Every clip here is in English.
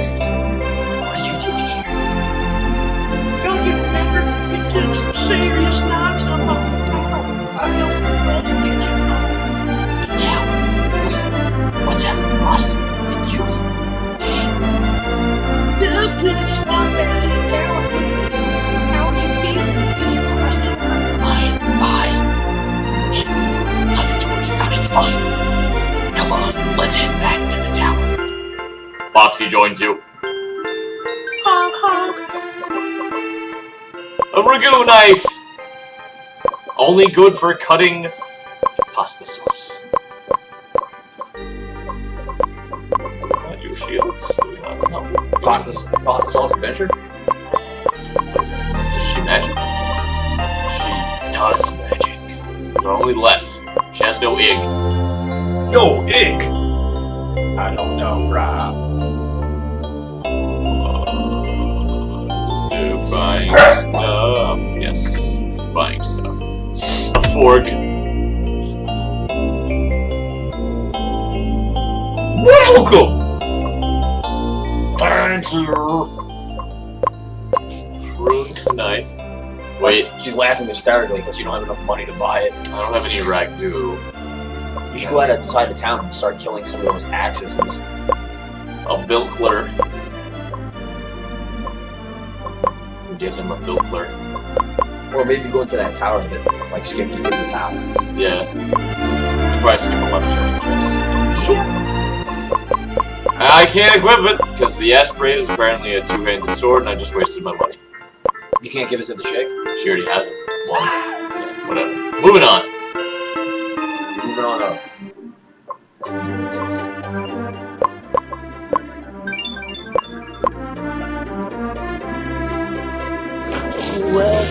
Foxy, what are you doing here? Don't you remember? You took some serious knocks on the tower. I helped your brother get you home. The tower? Wait, what's happened to Austin and Yui? Doug took a swap back to the tower. How are you feeling? Did you lost him? Nothing to worry about, it's fine. Come on, let's head back to the tower. Foxy joins you. Honk, honk. A ragu knife! Only good for cutting pasta sauce. Not your shields. Do we not know? Pasta sauce adventure? Does she magic? She does magic. But only left. She has no ig. No, ig! I don't know, Rob. Buying stuff. Yes. Buying stuff. A fork. Welcome! Thank you. Prune knife. Wait, She's laughing hysterically because you don't have enough money to buy it. I don't have any ragu. You should go out outside the town and start killing some of those axes. A bilkler. Get him a bilkler. Or maybe go into that tower and get, like, skip into the tower. Yeah. You probably skip a lot of treasure chests. I can't equip it, because the aspirate is apparently a two-handed sword, and I just wasted my money. You can't give it to the chick? She already has it. Well, yeah, whatever. Moving on. Moving on up. Well,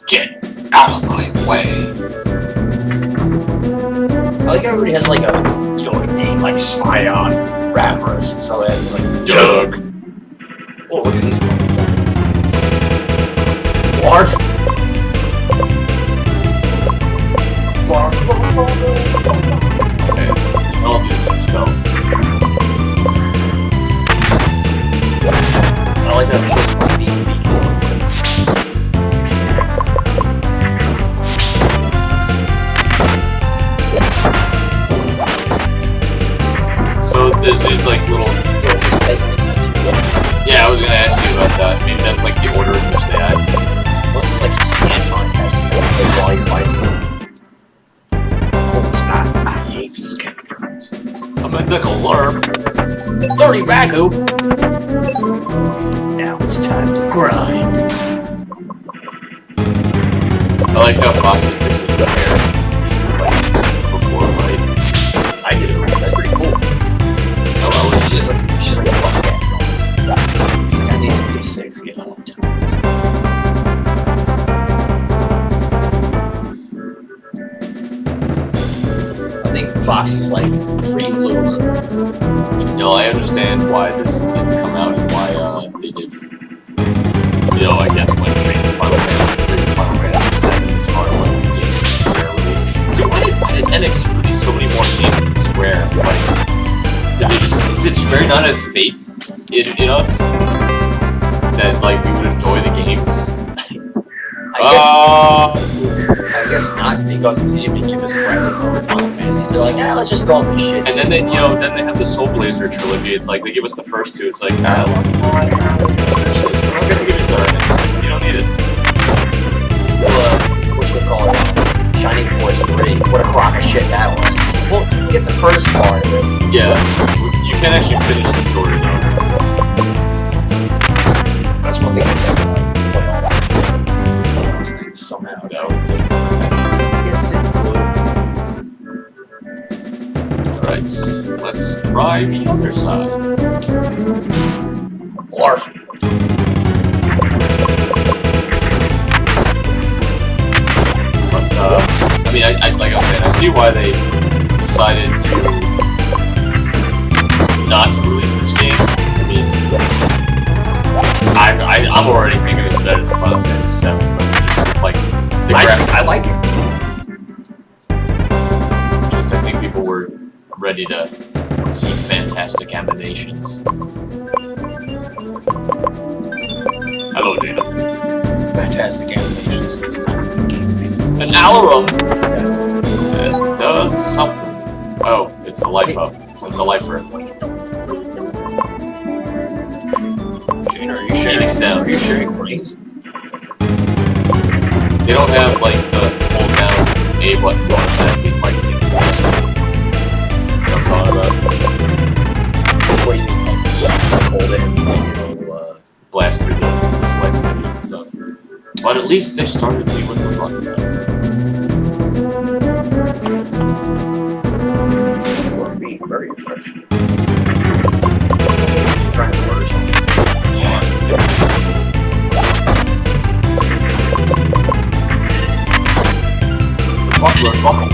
Get out of my way. I like how everybody has like a, you know, a name like Sion, Rudras, and so that's like Doug. Oh, look at these Barf. Barf. Okay, I'll do some spells. I like how she's being beacon. So there's these like little. Yeah, I was gonna ask you about that. Maybe that's like the order in which they act. What's this, like some Scantron testing while you're fighting? Oh, it's not. I hate Scantrons. I'm a nickel lurp. 30 ragu! Now it's time to grind. I like how Foxy fixes her hair before a fight. I do. That's pretty cool. Oh, well, She's like a bucket. I need to be 6, you know. I think Foxy's like pre-Luna. no, I understand why this didn't come out and why they did. You know, I guess went straight for Final Fantasy 3 and Final Fantasy 7 as far as like games that Square release. So why did NX release so many more games than Square? Like, did Square not have faith in us that like we would enjoy the games? I guess not, because they didn't give us credit for Final Fantasies. They're like, let's just throw this shit. And then they, you know, then they have the Soul Blazer trilogy. It's like they give us the first two. It's like, we're not gonna give it to her. You don't need it. Well, whatchamacallit, Shining Force 3. What a crock of shit that was. Well, you get the first part of it. Yeah, you can't actually finish the story though. That's one thing I think about. Play all that. Those things somehow. That would take. Yes, it would. Alright, let's try the other side. Orf. But, I mean, I like I was saying, I see why they decided to not to release this game. I mean, I'm already thinking it's better than Final Fantasy 7. I like it. Just I think people were ready to see fantastic animations. Hello, Dana. Fantastic animations. An alarum! It does something. Oh, it's a life up. It's a lifer. Jane, are you Phoenix down. Are you sharing brains? They don't have like the hold down A button to automatically fight things. You know what I'm talking about? Where you like hold it and Blast through the select menus and stuff. But at least they started me with the run gun. You are being very affectionate. Trying to murder something. Buckler, buckle.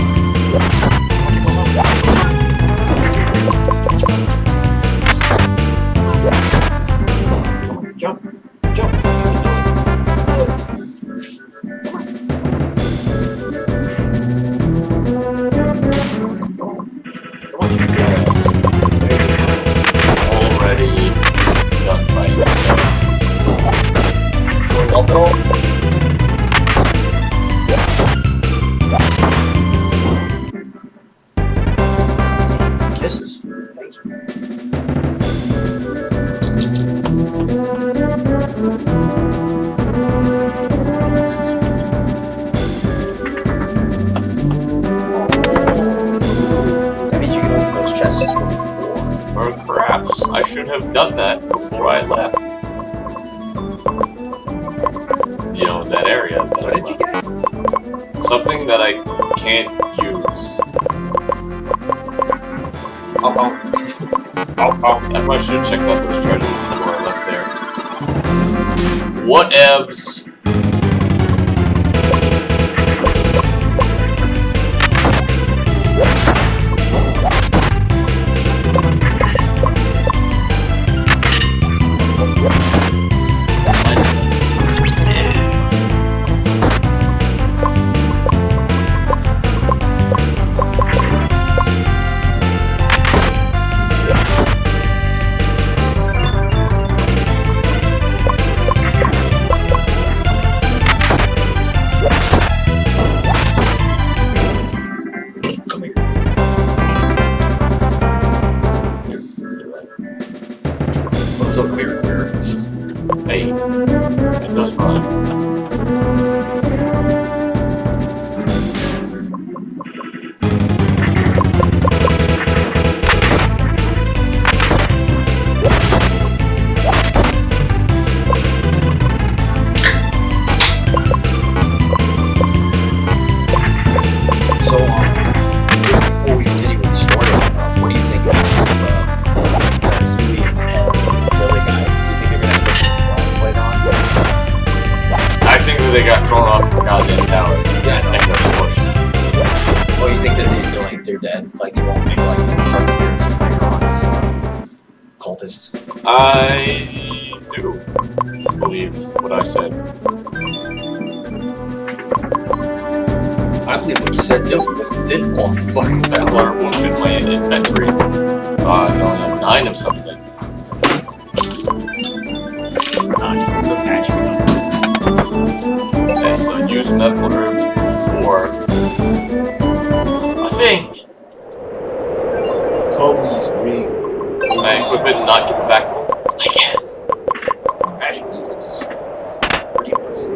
Jump, jump. Yes. Already done fighting stuff. Up at all? Kisses. Thank you. That means you can open those chests before. Or perhaps I should have done that before I left. You know, that area that What I did you left. get? Something that I can't use. Oh. I probably should have checked out those treasures before I left there. Whatevs. Hey, it does run. So, before we continue with the story, what do you think of Huey and the other guy? Do you think they're gonna get played on? I think that they got thrown off the goddamn tower. Yeah, I know. And got squished. Or you think that they're dead? Like they won't make like some appearances later on as cultists? I do believe what I said. I believe what you said too, because it did fall fucking That down. letter won't fit my inventory. I can only have 9 of something. The magic number. Okay, so use medical herbs for a thing. Always ring. My equipment and not give it back to them. I can. Magic defense is pretty impressive.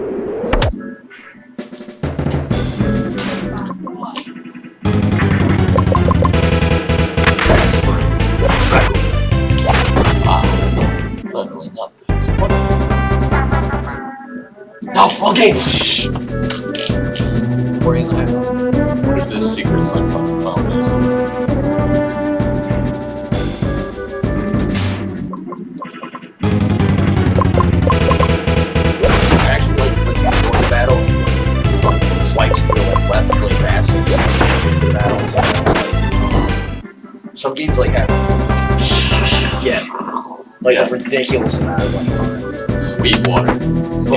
Leveling up. It's wonderful. No, wrong game! Shh! What if this secret's like fucking Final Fantasy? I actually like when you go into battle, swipes to the left really fast and just shoot to the battle and stuff. Some games like have, yeah, like a ridiculous amount of like Sweet water.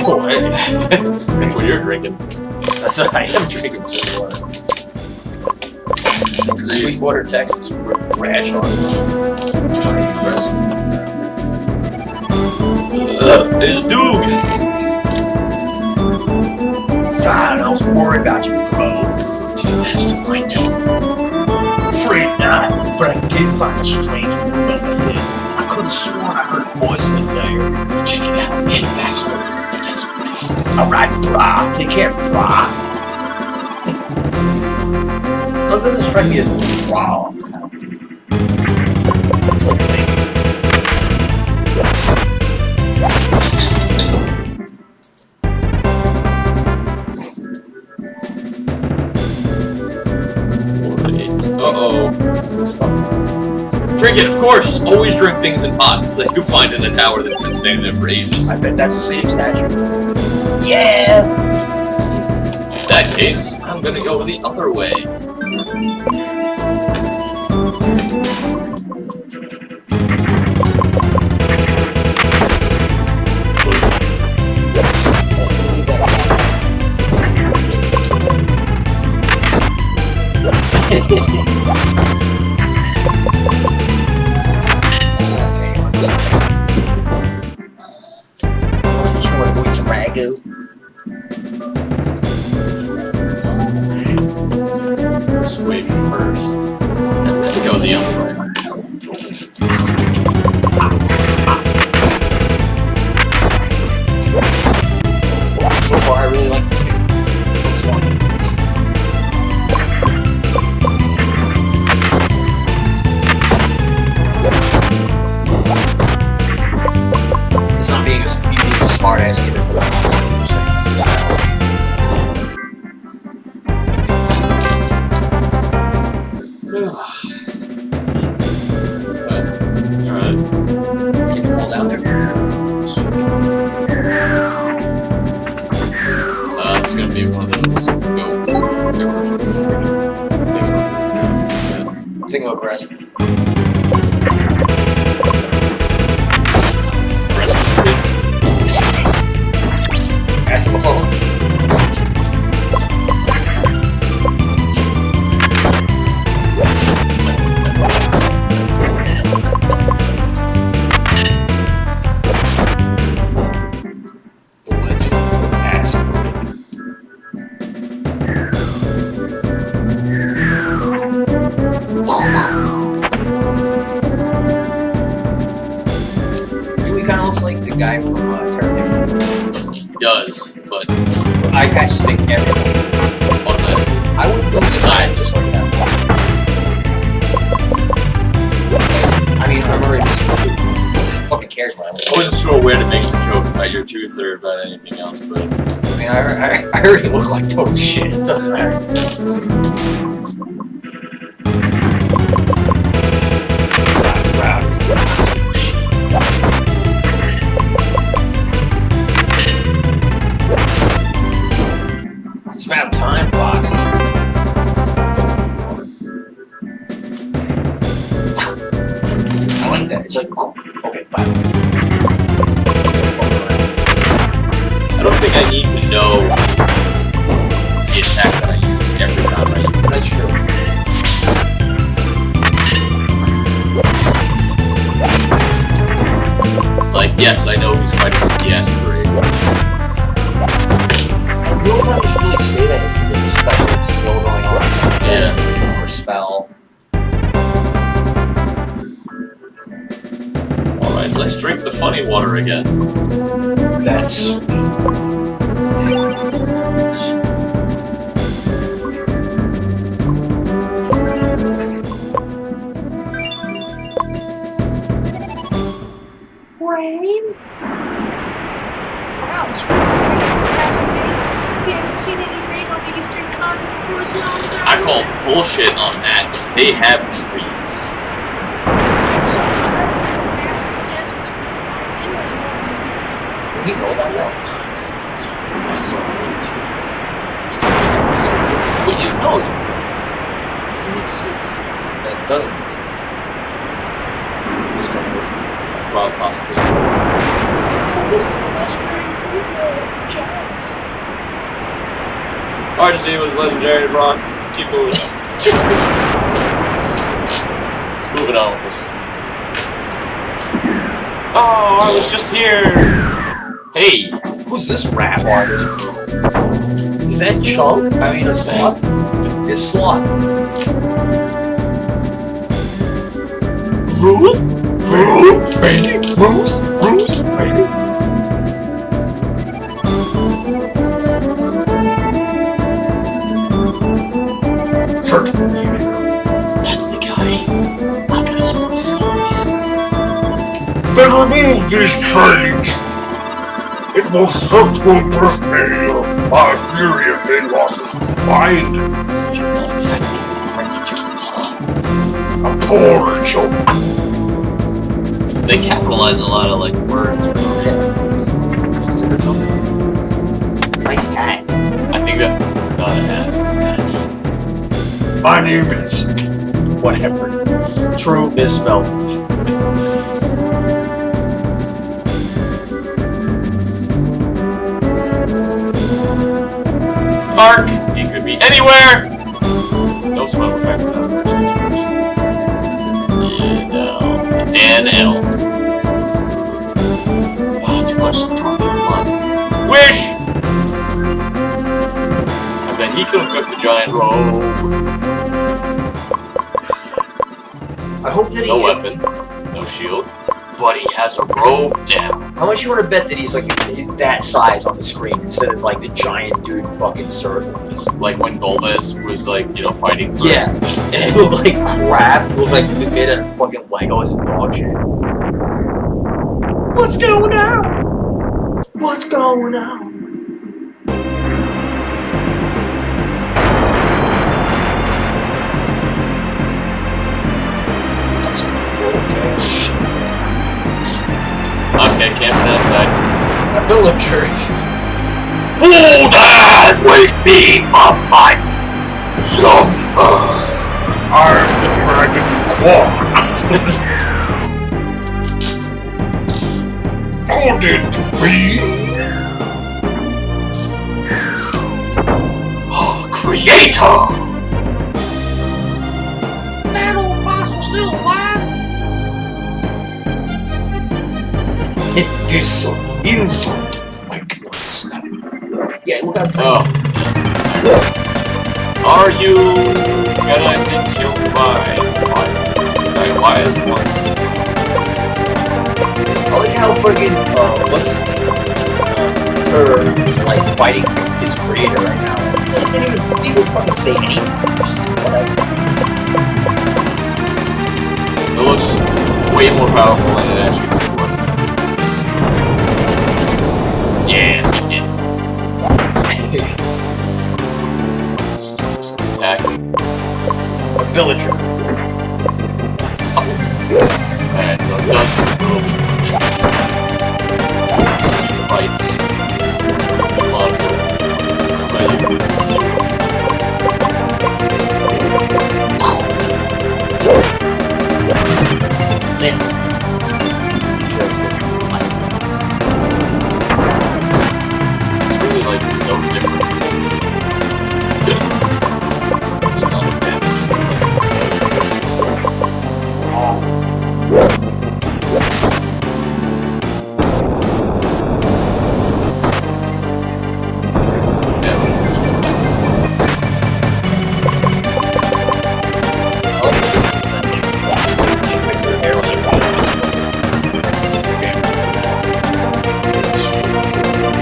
Oh, hey. That's what you're drinking. That's what I am drinking, sweet water. Sweetwater, Texas. Rash on. It's Doog. God, I was worried about you, bro. Did you manage to find him? Afraid not, but I did find a strange room over here. I could have sworn I heard voices in there. Check it out. Head back home. That's best. Alright, brah. Take care, brah. Look, this is strike me as raw. It's like bacon. Uh-oh. Drink it, of course! Always drink things in pots that you find in a tower that's been standing there for ages. I bet that's the same statue. Yeah! In that case, I'm gonna go the other way. This way first, and then go the other way. So far, I really like this game. It's fun. It's not being a smart ass either. Alright. Can you fall down there? It's gonna be one of those go through Think about press. Press the tip. Ask him a phone. Kind of looks like the guy from Terminator. Does, but I just think everyone. automatically. I wouldn't go Besides. this like that. I mean, I remember this one too. Who fucking cares when I I wasn't sure where to make the joke about your tooth or about anything else, but I mean, I already look like total shit. It doesn't matter. It's about time, Fox. I like that. It's like, okay, bye. I don't think I need to know the attack that I use every time I use it. That's true. Like, yes, I know he's fighting with the aspirate. And the only time you should really say that if there's a special skill going on. Yeah. Or spell. Alright, let's drink the funny water again. That's sweet. Rain? Wow, it's really raining. That's amazing. We haven't seen any rain on the eastern continent for as long as I call bullshit on that, because they have trees. It's so dry, there are massive deserts and flowing inland over the year. Have you told that though? Times since I saw rain too. It's way too so good. But you know, it doesn't make sense. That doesn't make sense. Mistranslation. Well, possibly. So So this is the legendary Rudra of the Giants. RGC was legendary rock. Keep moving. Let's moving on with this. Oh, I was just here. Hey, Who's this rap artist? Is that Chunk? I mean, a Sloth? It's Sloth. Ruth? Ruth, baby. Ruth, baby. Certainly. that's the guy. I gotta start singing with him. Then remove these chains. It will certainly bring me my fury if they losses combined. So you're not exactly in friendly terms, huh? A poor joke. They capitalize a lot of like words. Nice hat. I think that's not a hat. My name is... Whatever. True misspelled. Mark, he could be anywhere. No smoke. We'll try to put out first. Dan Elf. Oh, too much talking blood. Wish! I bet he could hook up the giant robe. I hope that he... No weapon. No shield. But he has a robe now. How much you want to bet that he's that size on the screen instead of like the giant dude fucking circles? Like when Golbez was like, you know, fighting for... Yeah. And it looked like crap. It looked like he was made out of fucking Legos and dog shit. What's going on? What's going on? That's some broke-ass shit. Okay, can't pronounce that. A villager. Who dares wake me from my slumber? I'm the Dragon Claw. Could it be? Oh, Creator! That old fossil still alive? It is so insult. I cannot stand. Yeah, look out. Oh. Are you gonna get killed by fire? Like, why is one? I like how friggin' what's his name? Turd is like fighting his creator right now. They didn't even fucking say anything. Just whatever. It looks way more powerful than it actually was. Yeah, he did. Attack. A villager. Alright, so it does he fights. Launcher. It's really like no different. None of damage from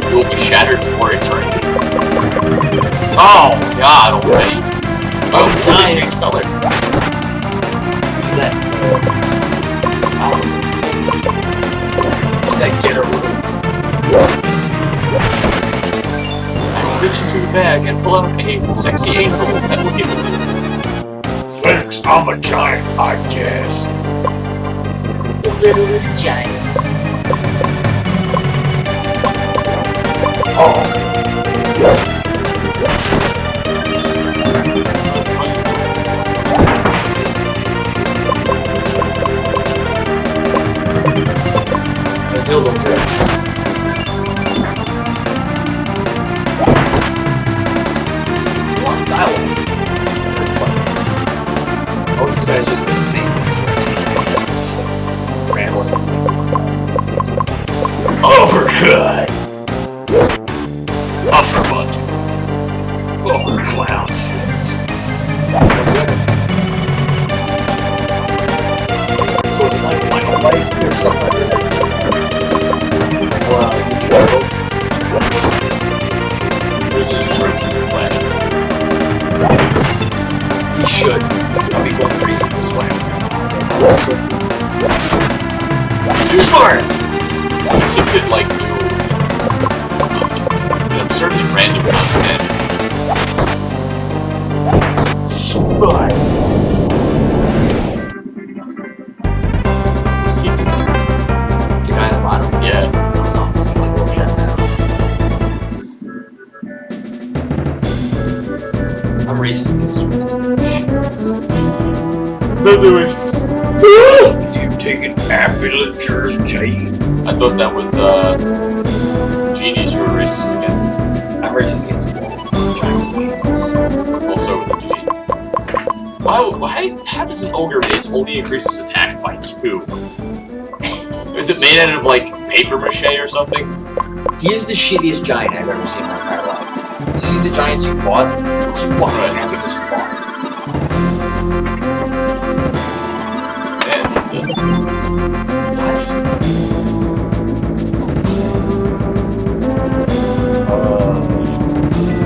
You will be shattered for eternity. Oh God! Already? Oh, they changed color. Who's that? Who's that getter room? I will reach into the bag and pull out a sexy angel that will heal me. Thanks, I'm a giant, I guess. The littlest giant. Oh, The dildo drip. Upper butt. Oh, clown shit. So it's like final fight or something like that? Prisoners charged with flash. He should. I'll be going crazy with his wife. Dude, Smart! so you could, like, do an absurdly random amount of damage. Smart! What's he doing? The guy at the bottom? Yeah. I don't know. He's gonna like go shut down. I'm racist against You've taken appilagers, Jay. I thought that was, genies you were racist against. I'm racist against both Chinese males. Also with the G. How does an ogre mace only increase his attack by 2? Is it made out of, like, paper mache or something? He is the shittiest giant I've ever seen in my entire life. You see the giants you fought? It's fucking epic as fuck. And,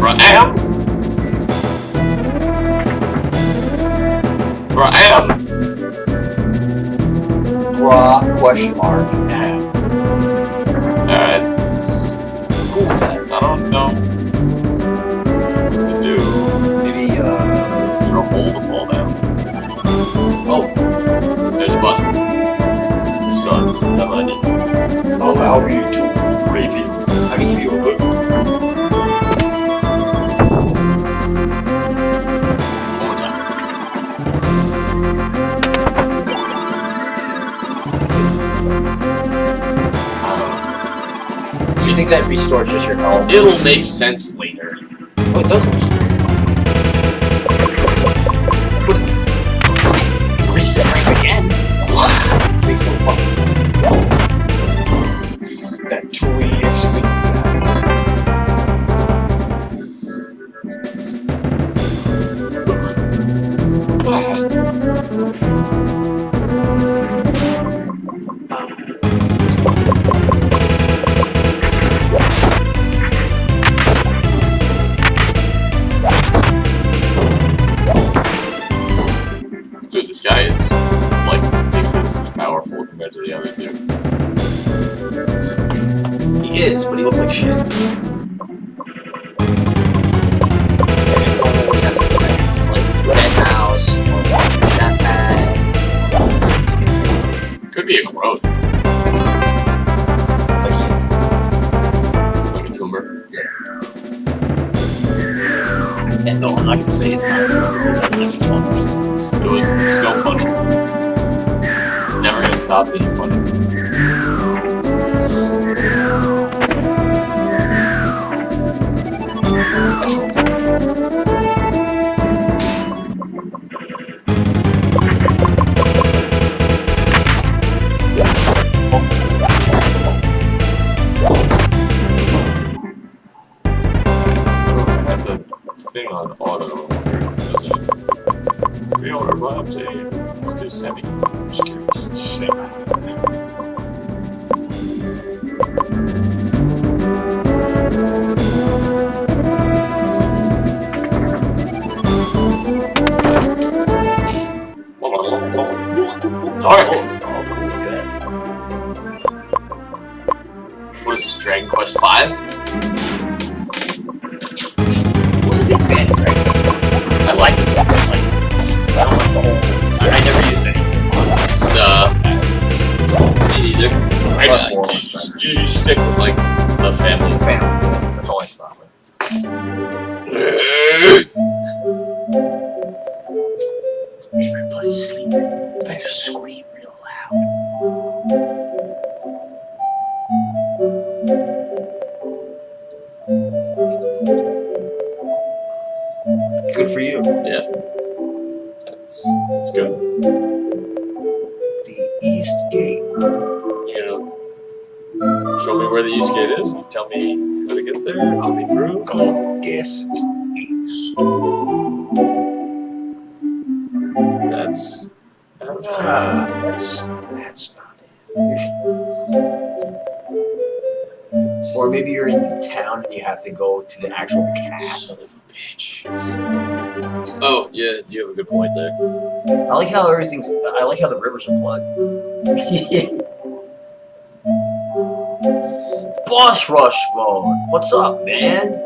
Ram? Bra, question mark, am. Alright. Cool with that. I don't know what to do. Maybe, Is there a hole to fall down? oh, There's a button. You saw it. That's what I did. I'll help you to rape it. I can give you a lift. One more time. Do you think that restores just your health? It'll make sense later. Oh, it does restore your health. Increase the strength again. What? Makes no fucking sense. That 2EX thing. Dude, this guy is, like, ridiculously powerful compared to the other two. He is, but he looks like shit. I don't know what he has to do. It's like Dead House or Chef Bag. Could be a growth. Like he's. Like a tumor. And no, I'm not gonna say it's not true because I think it's one. It's still funny. It's never gonna stop being funny. Excellent. So I have the thing on auto. Reorder Rob to let's do semi. I'm just curious. Semi. Dark. What is this, Dragon Quest V? Wasn't a big fan, right? I like it. I don't like the whole. I never used any. Me neither. You just stick with like the family. Family. That's all I start with. Everybody's sleeping. But it's a scream real loud. Good for you. Yeah. That's good. The East Gate. You gonna show me where the East Gate is? Tell me Gotta get there. I'll be through. Go east. That's out of time. That's not it. Or maybe you're in the town and you have to go to the actual castle. Son of a bitch. Oh, yeah, you have a good point there. I like how I like how the rivers are blood. Boss rush mode. What's up, man?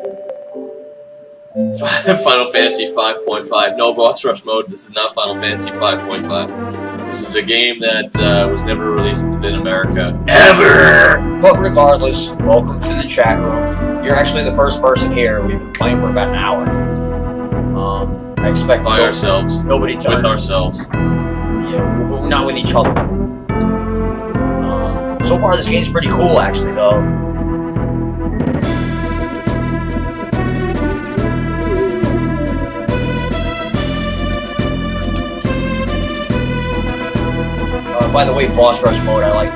Final Fantasy 5.5. No boss rush mode. This is not Final Fantasy 5.5. This is a game that was never released in America. Ever! But regardless, welcome to the chat room. You're actually the first person here. We've been playing for about an hour. I expect By ourselves. Nobody to With ourselves. Yeah, we're not with each other. So far, this game's pretty cool, actually, though. By the way, boss rush mode. I like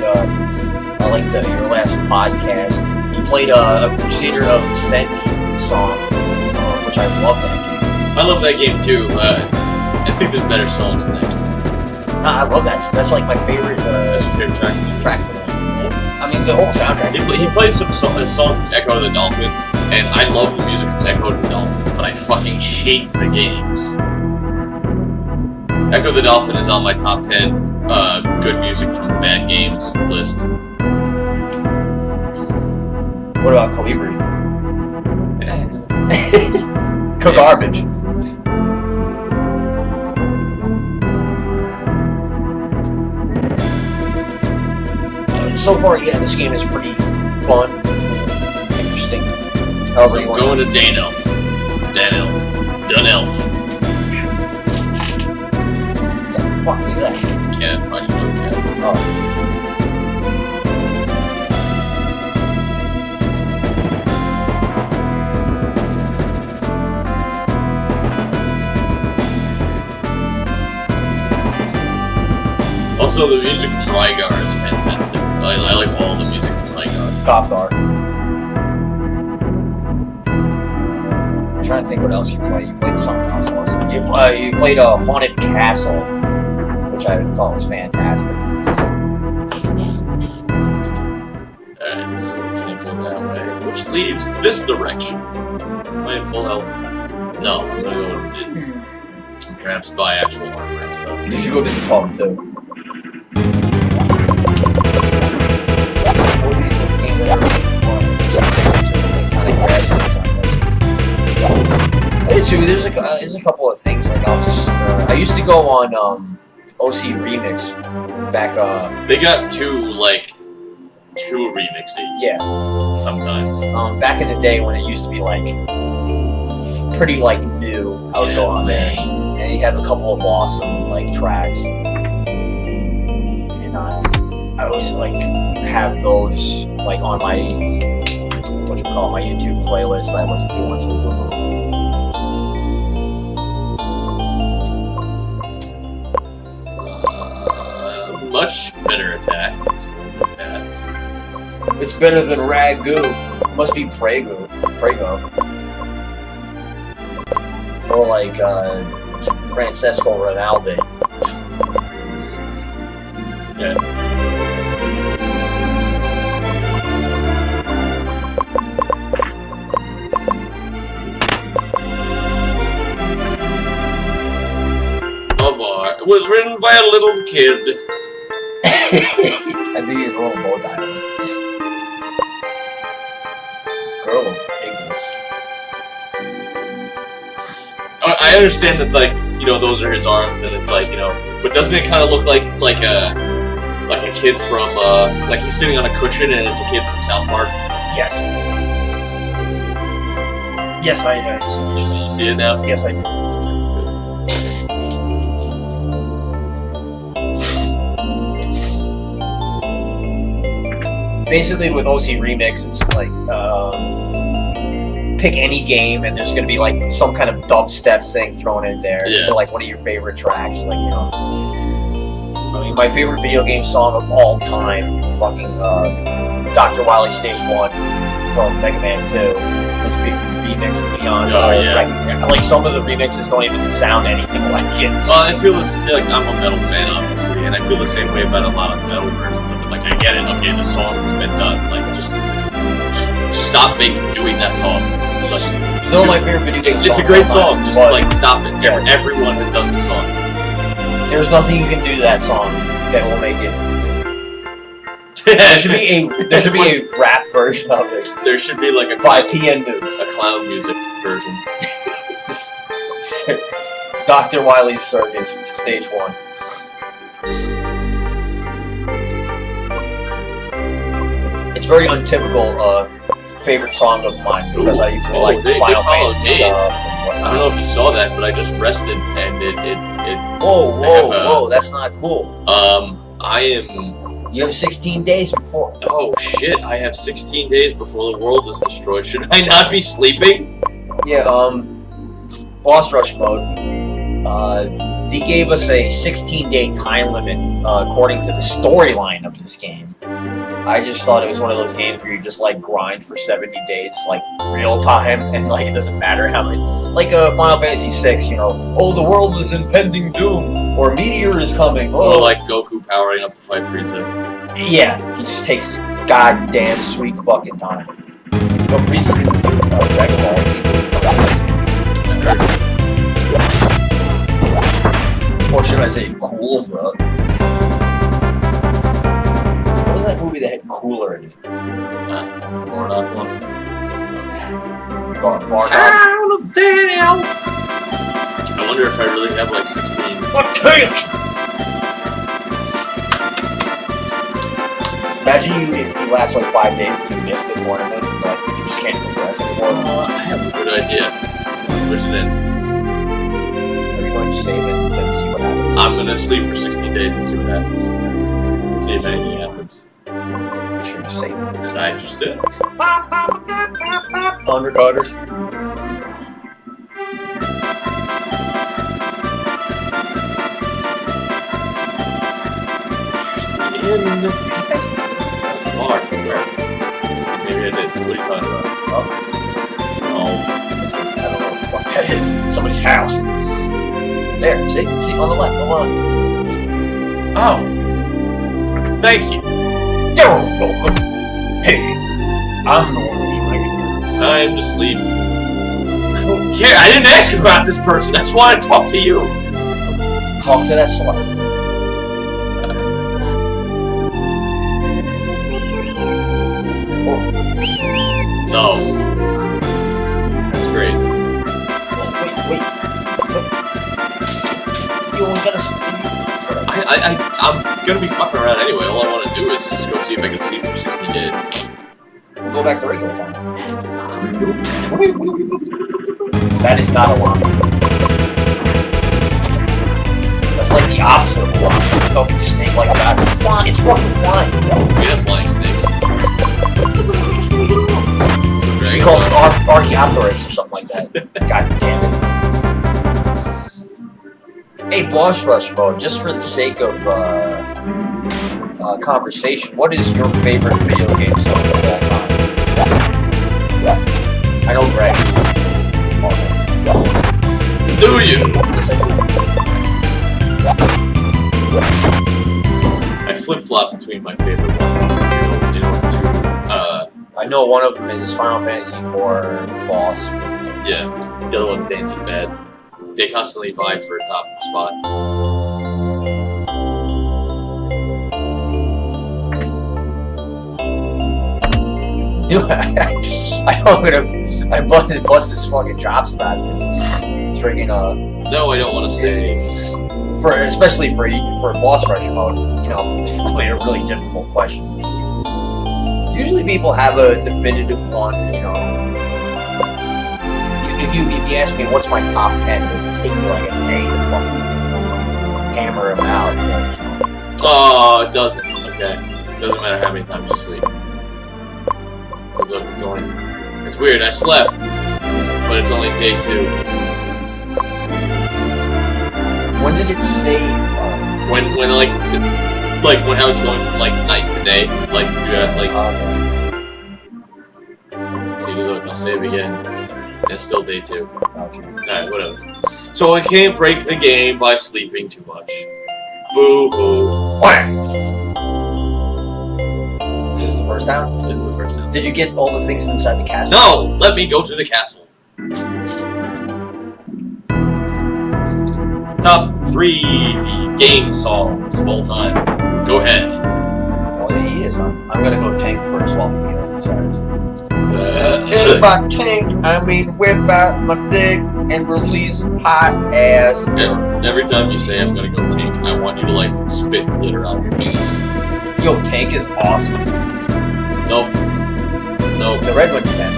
your last podcast. You played a Crusader of Senti song, which I love that game. I love that game too. I think there's better songs in that game. Nah, I love that. That's like my favorite. That's your favorite track. Yeah. I mean, the whole soundtrack. He played a song from Echo of the Dolphin, and I love the music from Echo of the Dolphin, but I fucking hate the games. Echo of the Dolphin is on my top 10 good music from bad games list. What about Calibri? Garbage. So far, yeah, this game is pretty fun, interesting. However, So I'm going to Danelf. Dunelf. What the fuck is that? Can't find another cat. Oh. Also, the music from Rygar is fantastic. I like all the music from Rygar. Copgar. I'm trying to think what else you played. You played something else also. You played a Haunted Castle, which I thought was fantastic. Alright, so we can't go that way. Which leaves this direction. Am I in full health? No, I'm gonna go in, perhaps buy actual armor and stuff. You should go to the pub too. There's a couple of things like I'll just I used to go on OC Remix back They got two remixes. Yeah. Sometimes. Back in the day when it used to be like pretty like new, I would go on there and you have a couple of awesome like tracks. And I always like have those like on my my YouTube playlist that I listen to once in a while. Much better attack. It's better than Ragu. Must be Prego. Or like Francesco Ronaldo. Okay. Was written by a little kid. I think he's a little bow tie. Girl of Ignis. I understand that's like, you know, those are his arms and it's like, you know, but doesn't it kind of look like a kid from like he's sitting on a cushion and it's a kid from South Park? Yes. Yes, I do. You see it now? Yes, I do. Basically, with OC Remix, it's like pick any game, and there's gonna be like some kind of dubstep thing thrown in there for like one of your favorite tracks. Like, you know, I mean, my favorite video game song of all time, fucking Dr. Wily Stage 1 from Mega Man 2. It's being remixed beyond. Oh, yeah. Like some of the remixes don't even sound anything like it. Well, I feel this. Like I'm a metal fan, obviously, and I feel the same way about a lot of metal versions of it. Like I get it. Okay, the song has been done. Like just stop doing that song. Like, Still my favorite video game song. It's a great song. Just but like stop it. Yeah. Everyone has done the song. there's nothing you can do to that song that will make it. There should be a rap version of it. There should be like a By PN News. a clown music version. Dr. Wily's Circus, stage 1. It's very untypical favorite song of mine because I usually like they Final follow Fantasy days. stuff. I don't know if you saw that, but I just rested and it Whoa, that's not cool. I am. You have 16 days before. Oh shit! I have 16 days before the world is destroyed. Should I not be sleeping? Yeah, boss rush mode. They gave us a 16-day time limit according to the storyline of this game. I just thought it was one of those games where you just like grind for 70 days, like real time, and like it doesn't matter how many. Like Final Fantasy VI, you know, oh the world is impending doom, or a meteor is coming. Oh, Or like Goku powering up to fight Frieza. yeah, he just takes his goddamn sweet fucking time. No Frieza's in Dragon Ball. Or should I say cool, bro? What was that movie that had cooler in it? Bardock one. Bardock. Town of Daniel. I wonder if I really have like 16. What can't? Imagine you lapse like 5 days and you miss the tournament, but you just can't progress anymore. I have a good idea. Where's it end? Are you going to save it and then see what happens? I'm gonna sleep for 16 days and see what happens. See if anything happens. You should just save it. I just did. Undercutters. That's a bar. Where? Maybe I did. What are you talking about? Oh, Oh. I don't know what that is. Somebody's house. There, see? See, on the left, come on. Oh. Thank you. You're welcome. Hey, I'm the one who's right here. Time to sleep. I don't care. I didn't ask about this person. That's why I talked to you. Talk to that slut. No. That's great. Wait. You only gotta sleep. I'm gonna be fucking around anyway. All I want to do is just go see if I can sleep for 16 days. We'll go back to regular time. That is not a llama. That's like the opposite of a llama. There's no snake-like about it. It's flying. It's fucking flying. We have flying snakes. We call it Archaeopteryx or something like that. God damn it. Hey, boss rush mode, just for the sake of conversation, what is your favorite video game song of all time? I know Greg. Do you? Yes, I I flip-flop between my favorite ones. Do you know what the two? I know one of them is Final Fantasy IV boss. Yeah. The other one's Dancing Bad. They constantly vie for a top spot. You know, I know I'm gonna. I bust this fucking chops about this. Freaking No, I don't want to say. especially for boss rush mode, you know, it's probably a really difficult question. Usually people have a definitive one, you know. If you ask me what's my top 10, it would take me like a day to fucking hammer them out. Oh, it doesn't. Okay. Doesn't matter how many times you sleep. It's weird. I slept, but it's only day 2. When did it say? When like when how it's going from like night to day, like you got like it and I'll save again. And it's still day 2. Gotcha. Alright, whatever. So I can't break the game by sleeping too much. Boo-hoo. Whack! This is the first time? This is the first time. Did you get all the things inside the castle? No! Let me go to the castle. Top 3 game songs of all time. Go ahead. Oh, yeah, he is. I'm gonna go tank first while he decides. If I tank, I mean whip out my dick and release hot ass. Every time you say I'm gonna go tank, I want you to like spit glitter out of your penis. Yo, tank is awesome. Nope. Nope. The red one is that.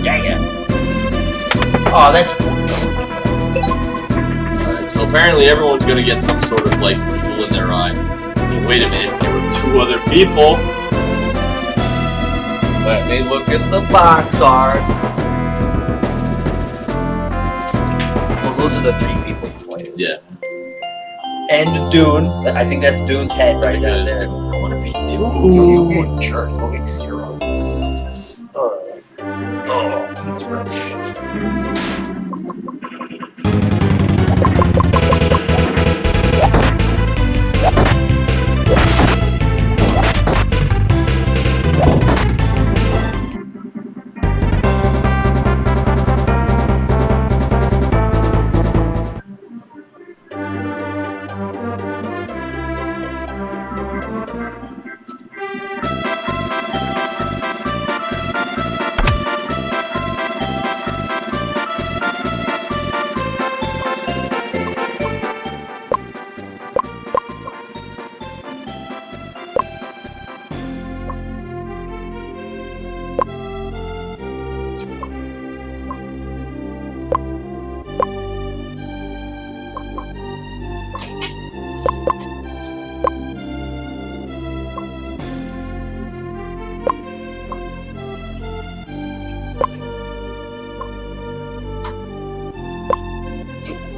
Yeah. Oh, that's... Alright, so apparently everyone's gonna get some sort of like jewel in their eye. But wait a minute, there were 2 other people. Let me look at the box art. Well, those are the 3 people who played it. Yeah. And Dune. I think that's Dune's head right down there. I wanna be Dune. Dude, you get jerk. You'll get 0. Dune's rubbish.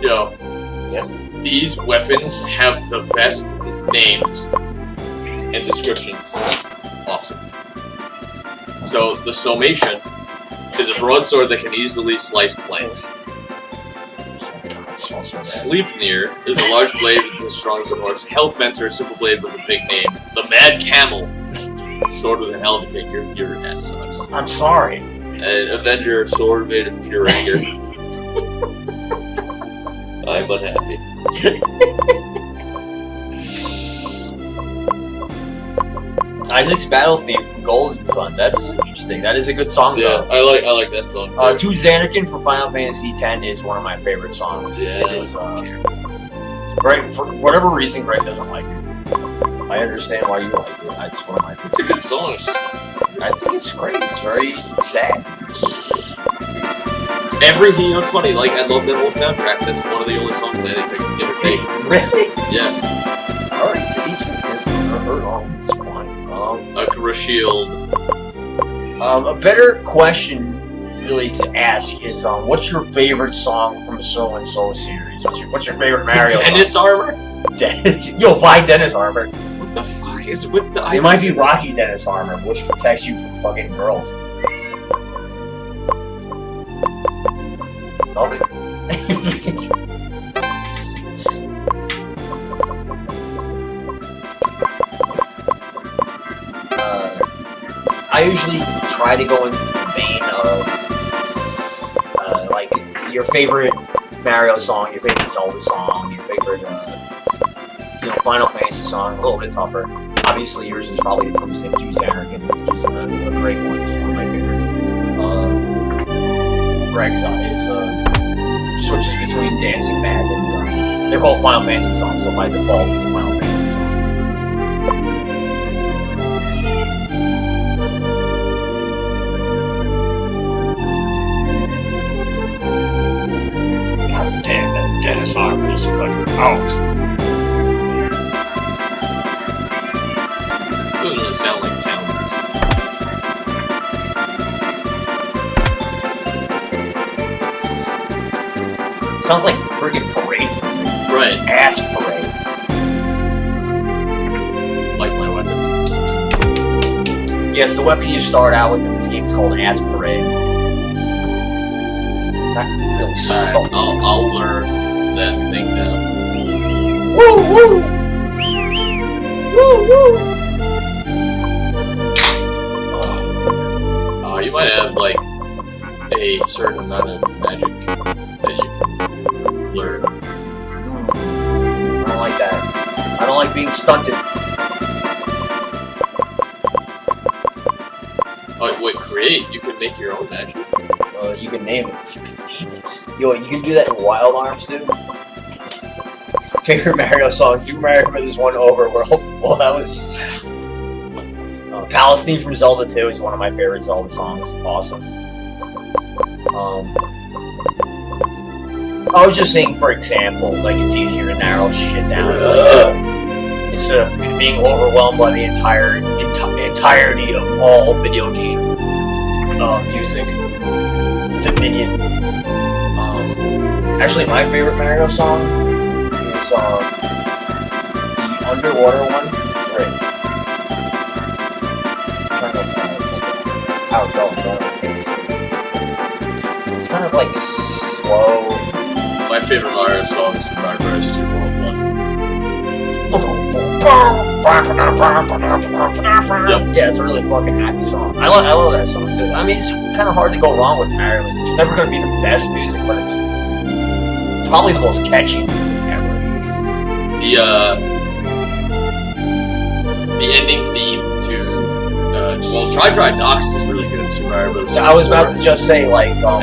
Yo. Yep. These weapons have the best names and descriptions. Awesome. So, the Somation is a broadsword that can easily slice plants. Sleipnir is a large blade with the strong supports. Hellfencer, a simple blade with a big name. The Mad Camel, sword with a hell to take your ass sucks. I'm sorry. And Avenger, sword made of pure anger. I'm unhappy. Isaac's battle theme from Golden Sun. That's interesting. That is a good song. Yeah, though. I like that song. To Xanarkin for Final Fantasy X is one of my favorite songs. Yeah. It is. Greg, for whatever reason, Greg doesn't like it. I understand why you like it. It's one of my. It's a good song. It's just, I think it's great. It's very sad. you know, it's funny. Like I love that whole soundtrack. That's one of the only songs I think I can give or take. Really? Yeah. All right. Each of his or her own. It's fine. A shield. A better question, really, to ask is, what's your favorite song from the So and So series? What's your favorite Mario Dennis song? Armor? Yo, buy Dennis Armor. What the fuck is with the? It might be Rocky Dennis Armor, which protects you from fucking girls. Nothing. I usually try to go into the vein of like your favorite Mario song, your favorite Zelda song, your favorite Final Fantasy song. A little bit tougher. Obviously, yours is probably from St. Xanarkin, which is a great one. It's one of my favorites. Greg's is switches between Dancing Mad and they're both Final Fantasy songs, so by default, it's a Final Fantasy song. Damn, that Dennis Armor is fucking out. This doesn't really sound like town. Sounds like friggin' parade music. Right. Ass parade. Like my weapon. Yes, the weapon you start out with in this game is called Ass Parade. Not really Alright, I'll learn that thing now. Woo woo! Woo woo! Oh, you might have like a certain amount of magic that you can learn. I don't like that. I don't like being stunted. Oh, wait, create? You can make your own magic? You can name it. You can name it. Yo, you can do that in Wild Arms, dude. Favorite Mario song? Super Mario Bros. 1 Overworld. Well, that was easy. Palestine from Zelda 2 is one of my favorite Zelda songs. Awesome. I was just saying, for example, like it's easier to narrow shit down. Instead of being overwhelmed by the entirety of all video game music. Dominion. Actually, my favorite Mario song is the underwater one from 3. I'm trying to how it goes. It's kind of like slow. My favorite Mario song is Mario Bros. 2 World 1. Yep. Yeah, it's a really fucking happy song. I love that song too. I mean, it's kind of hard to go wrong with Mario music. It's never going to be the best music, but it's probably the most catchy music ever. The ending theme to Try Docks is really good. Super Mario Bros. 64. I was about to just say like, but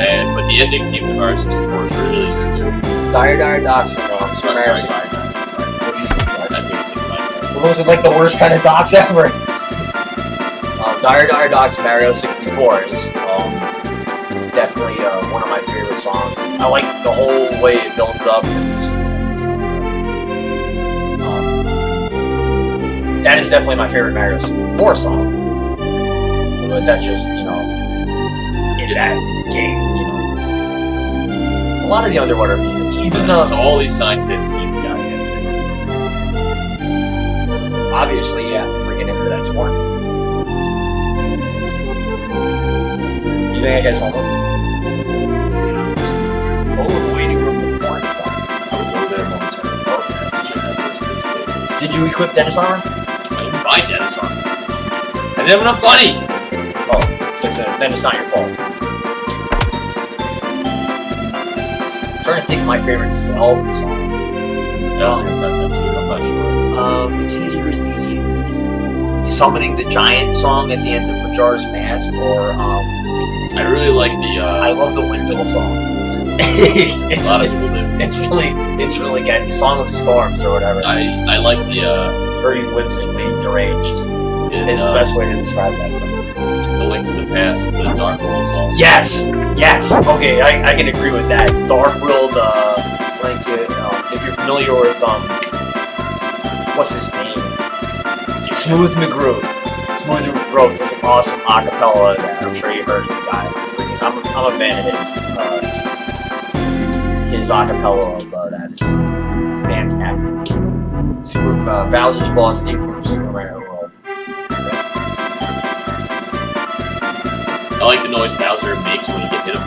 the ending theme to Mario 64 is really good too. Dire Docks and Super Mario 64. Those are like the worst kind of docks ever. Dire Docks Mario 64 is definitely one of my favorite songs. I like the whole way it builds up. That is definitely my favorite Mario 64 song. But that's just, in that game, A lot of the underwater music, even though... So all these signs didn't seem goddamn thing. Obviously, you have to freaking enter that tournament. You think that guy's homeless? Oh, the waiting room for the tournament. I would go there momentarily. I have to check out those places. Did you equip Dennis armor? I didn't buy Dennis armor. I didn't have enough money! Oh, then it's not your fault. I'm trying to think of my favorite Zelda song. I was thinking about that too, I'm not sure. It's either the Summoning the Giant song at the end of Majora's Mask, or I really like the I love the Windle song. a lot of people do. It's really good. Song of Storms or whatever. I like the Very whimsically deranged. Is the best way to describe that song. The Link to the Past, the Dark World song. Yes! Okay, I can agree with that. Dark World, Link, if you're familiar with, what's his name? Smooth McGroove. Smooth McGroove does an awesome acapella that I'm sure you heard of the guy. I'm a fan of his acapella of that is fantastic. Bowser's boss theme from Super Mario World. I like the noise Bowser makes when you get hit him.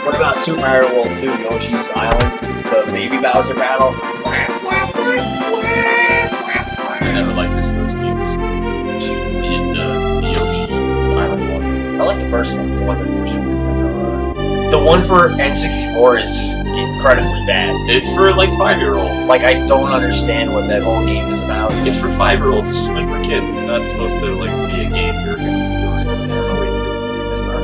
What about Super Mario World 2, Yoshi's Island, the Baby Bowser battle? I never liked any of those games. The Yoshi Island ones. I like the first one, the one that for Super Nintendo. The one for N64 is incredibly bad. It's for like 5-year-olds. Like, I don't understand what that whole game is about. It's for 5-year-olds. It's just meant for kids. It's not supposed to like be a game you're gonna enjoy. It's not.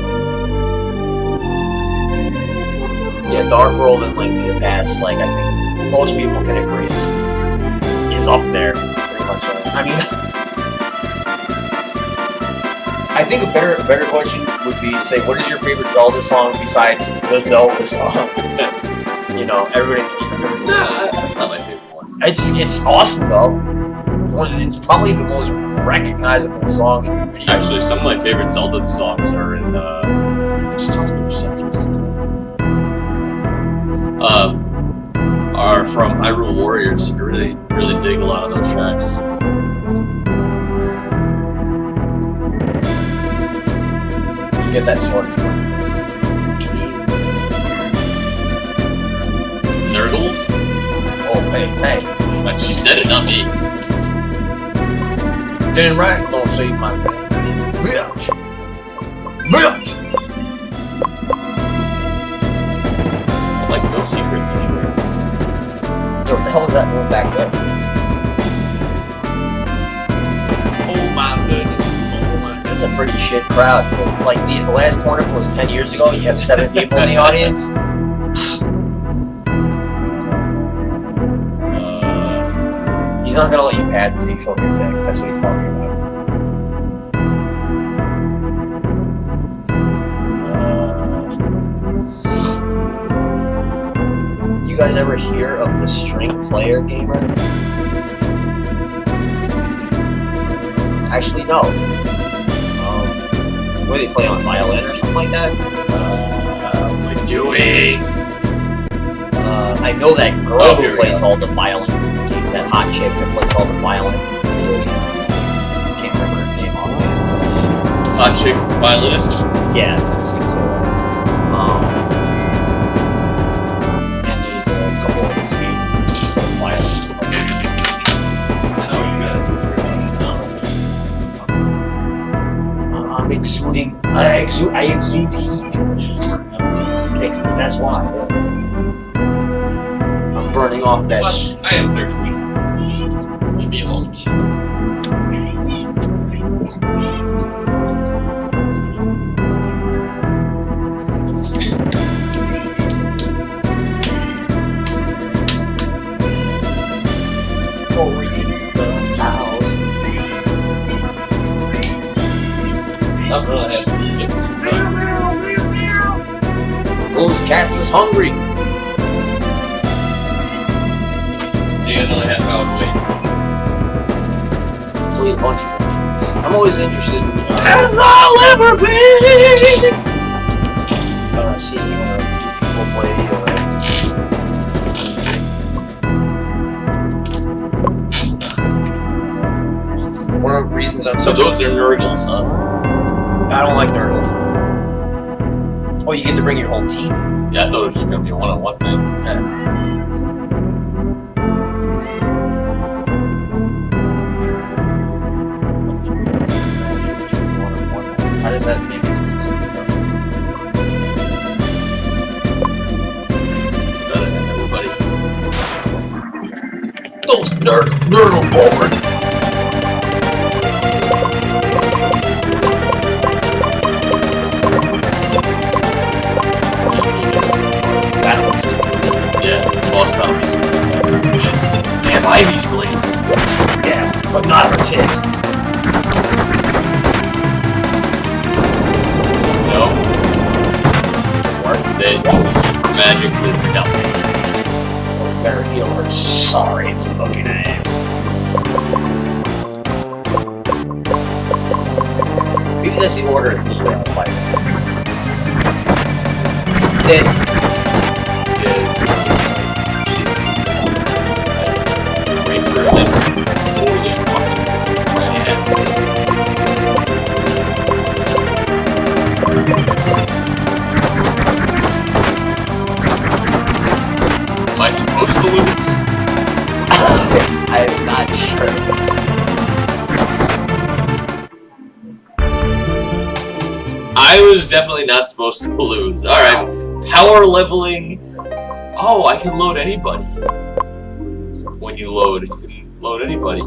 Yeah, Dark World and Link to the Past, like, I think most people can agree, is up there, pretty much. I mean, I think a better question would be to say, what is your favorite Zelda song besides the Zelda song? Everybody. That's not my favorite one. It's awesome though. It's probably the most recognizable song in the video. Actually, some of my favorite Zelda songs are in just talk to the receptionist. Are from Hyrule Warriors. I really dig a lot of those tracks. You get that sword. Hey. But she said it, not me. Damn right, don't save my man. Bitch! Bitch! Like, no secrets anywhere. Yo, what the hell was that one back there? Oh my goodness. That's a pretty shit crowd. Like, the last tournament was 10 years ago, you have 7 people in the audience. He's not gonna let you pass until you show your deck. That's what he's talking about. You guys ever hear of the string player gamer? Actually, no. What do they play on, violin or something like that? What are we doing? I know that girl who plays all the violin. That hot chick that plays all the violin. Can't remember her name offhand. Hot chick violinist? Yeah, I was gonna say that. And there's a couple of violins. I know you guys are freaking out. I'm exuding. I exude heat. That's why. I'm burning off that. I am thirsty. Give me a moment. Not really have to get this. Those cats is hungry. You got another half hour to wait. Play a bunch of options. I'm always interested in As I'll ever be! seeing people play. One of the reasons I'm So such those are nurgles, huh? I don't like nurgles. Oh, you get to bring your whole team. Yeah, I thought it was just gonna be a one-on-one thing. How does that make any sense? Better than everybody. Those nurgle board. Yeah, boss battle music is fantastic. Damn, Ivy's blade. Yeah, but not her tits. No. They, magic did nothing. Better heal her sorry fucking ass. Maybe that's the order of the fight. Dead. Yes. Jesus. Wait for it. Holy fucking ass. Am I supposed to lose? I'm not sure. I was definitely not supposed to lose. Alright. Power leveling. Oh, I can load anybody. When you load, you can load anybody.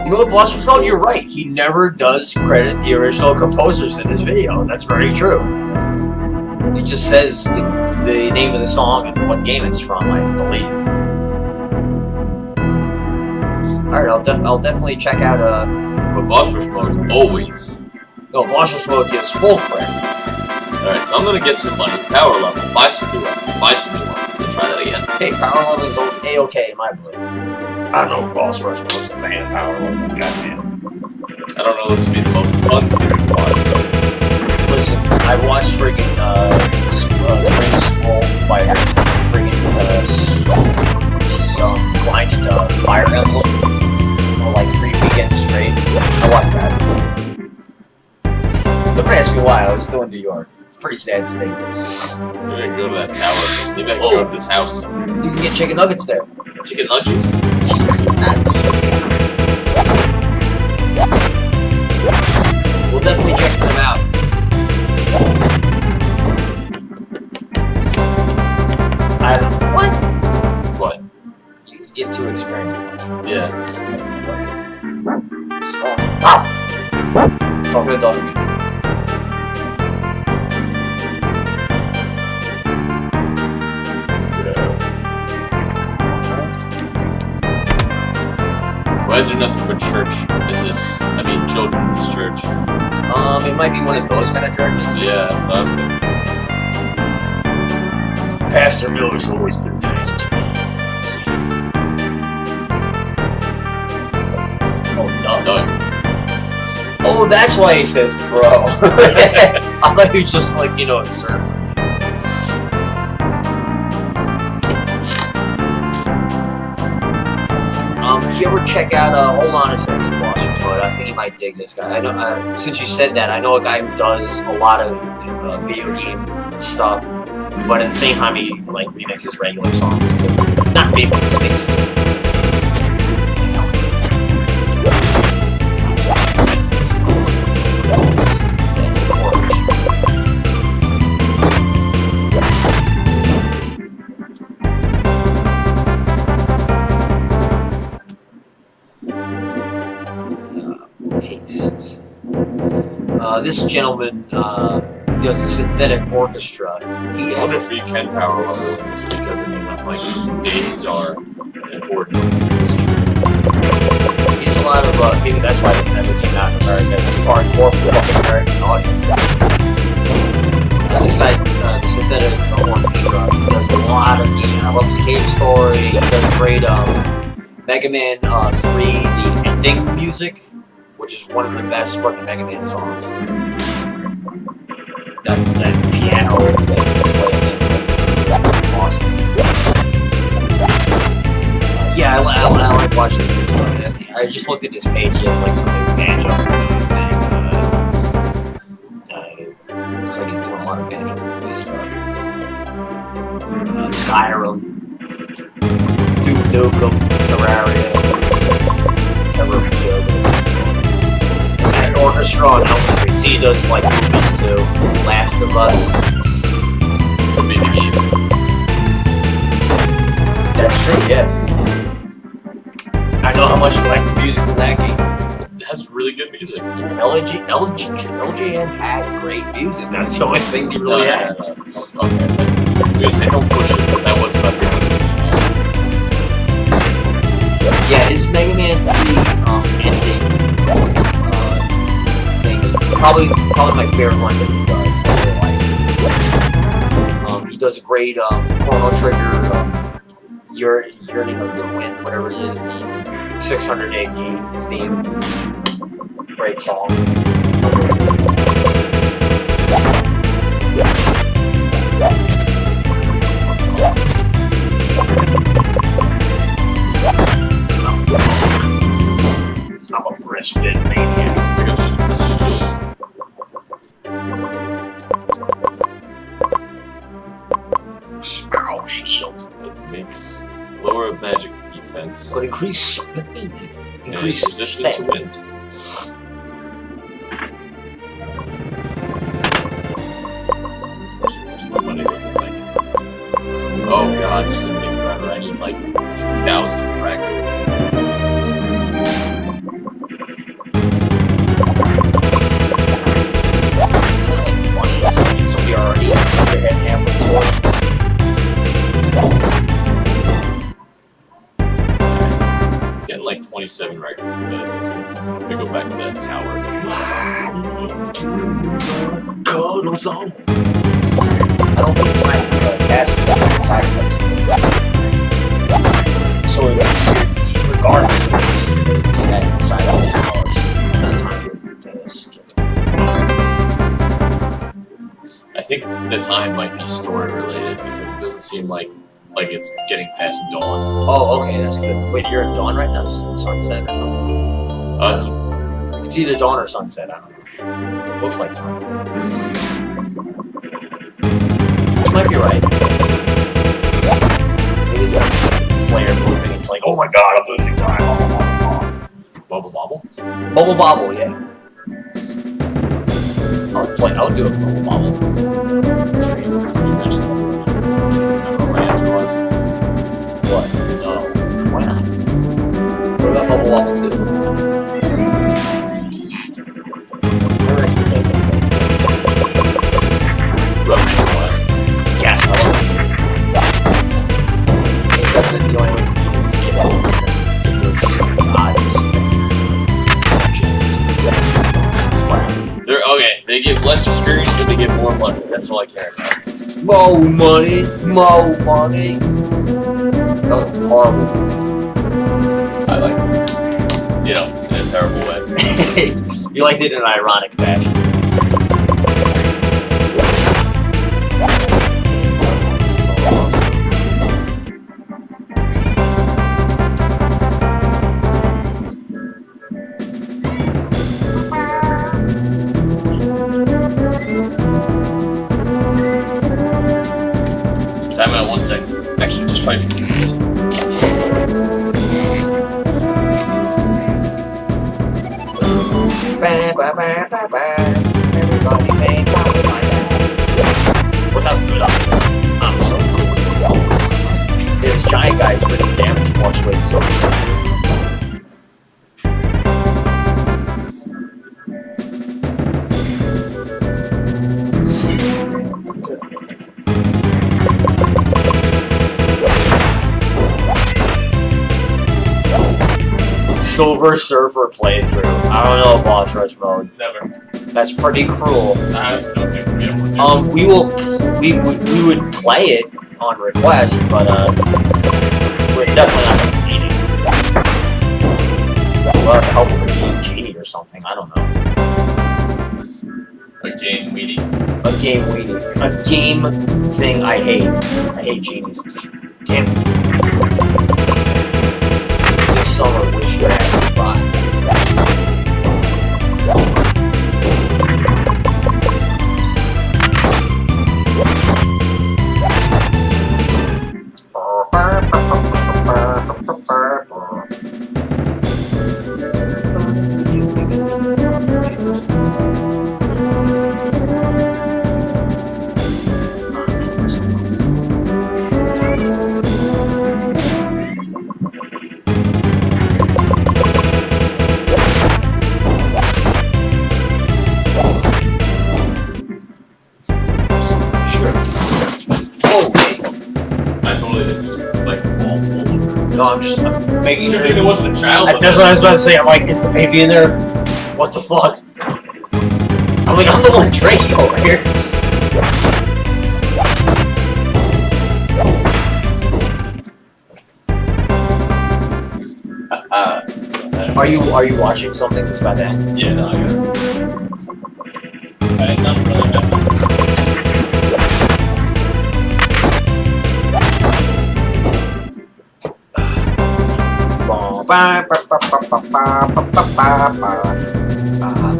You know what, Boss was called? You're right. He never does credit the original composers in his video. That's very true. He just says the name of the song and what game it's from, I believe. Alright, I'll definitely check out, But boss rush mode is always. no, Boss Mode gives full credit. Alright, so I'm gonna get some money, power level, buy some new weapons, buy some new weapons, and try that again. Hey, Power Leveling's A-okay in my belief. I know Boss Rush was a fan of Power Leveling, goddamn. I don't know this would be the most fun thing to watch, but Listen, I watched friggin' Scroll by friggin' blinded Fire Emblem for like 3 weekends straight. I watched that. Don't ask me why, I was still in New York. pretty sad state. Maybe I can go to that tower. Maybe I can go to this house. You can get chicken nuggets there. Chicken nuggets? We'll definitely check them out. What? What? You get too experimental. Yeah. Talk to the dog. Why is there nothing but church in this? I mean, children in this church. It might be one of those kind of churches. Yeah, that's what I was thinking. Pastor Miller's always been nice to me. Oh, no. Doug. Oh, that's why he says bro. I thought he was just like, you know, a surfer. Did you ever check out, hold on a second, Boston Floyd, I think you might dig this guy. I know, since you said that, I know a guy who does a lot of video game stuff, but at the same time he, like, remixes regular songs too. Not remix, he makes... This gentleman does a synthetic orchestra. He I wonder if you can power level in this because I mean, I feel like days are important. He has a lot of, maybe that's why this never came out in America. It's too hardcore for the American audience. This guy, the synthetic orchestra, does a lot of games. I love his Cave Story. He does great Mega Man 3, the ending music, which is one of the best fucking Mega Man songs. That piano thing, it's awesome. Yeah, I like watching the video stuff. I just looked at this page, he has like some new banjo thing. Looks like he's doing a lot of banjo stuff. Skyrim, Duke Nukem, Terraria, and Orchestra on Elm Street. He does like movies too. Last of Us. Could be the game. That's true, yeah. I know how much you like the music in that game. It has really good music. LJN had great music. That's the only thing they really had. Okay. I was gonna say don't push it, but that wasn't about the Yeah, his Mega Man 3 ending thing is probably my favorite one that he does. I really like it. He does a great Chrono Trigger, Yearning of the Wind, whatever it is, the 600 AD theme. Great song. I'm a breastfed maniac. Sparrow shield. It makes lower magic defense. But increase speed. Increase resistance to wind. What's my money looking like? Oh god, it's gonna take forever. I need like 2,000 fragments. Somebody already had their head halfway sword. Getting like 27 records today. If we go back to that tower. Cuddle zone. I don't think it's my passes inside of it. So it means regardless of the reason to do that inside of towers. I think the time might be story related because it doesn't seem like it's getting past dawn. Oh, okay, that's good. Wait, you're at dawn right now? It's sunset or something? It's either dawn or sunset, I don't know. Looks like sunset. You might be right. It is a player moving. It's like, oh my god, I'm losing time. Bubble bobble? Bubble bobble, yeah. I'll do a bubble bobble. You mentioned remember what my answer was? What? No. Why not? What about bubble bobble 2? Never actually played bubble bobble. Rubber Wild. Yes, I love it. Except that the only way to do it is get out those odds. They're okay. They give less experience, but they get more money. That's all I care about. More money, more money. That was horrible. I like it. You know, in a terrible way. You liked it in an ironic fashion. Time out 1 second. Actually, just fight. Everybody make out with my dad. Look how good I'm doing. I'm so cool. This giant guy is freaking damage fluctuates so much. Silver Surfer playthrough. I don't know boss rush mode. Never. That's pretty cruel. We We would play it on request, but we're definitely not gonna beat it. We'll have to help with a game genie or something. I don't know. A game weeding. A game weeding. A game thing I hate. I hate genies. Damn it. This summer, wish your ass goodbye. No, I'm just making sure. There wasn't a child. That's what I was about to say. I'm like, is the baby in there? What the fuck? I'm like, I'm the one drinking over here. Are you watching something that's about to end? Yeah, no, I got it. I had none for that.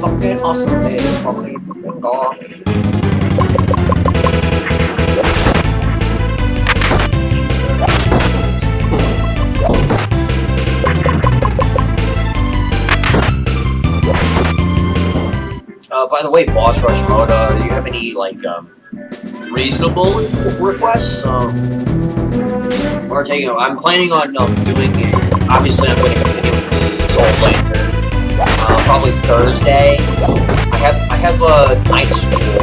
Fucking awesome is probably gone. By the way, boss rush mode, do you have any like reasonable requests? Or taking? I'm planning on doing it. Obviously, I'm going to continue with the Soul Blazer. Probably Thursday. I have a night school,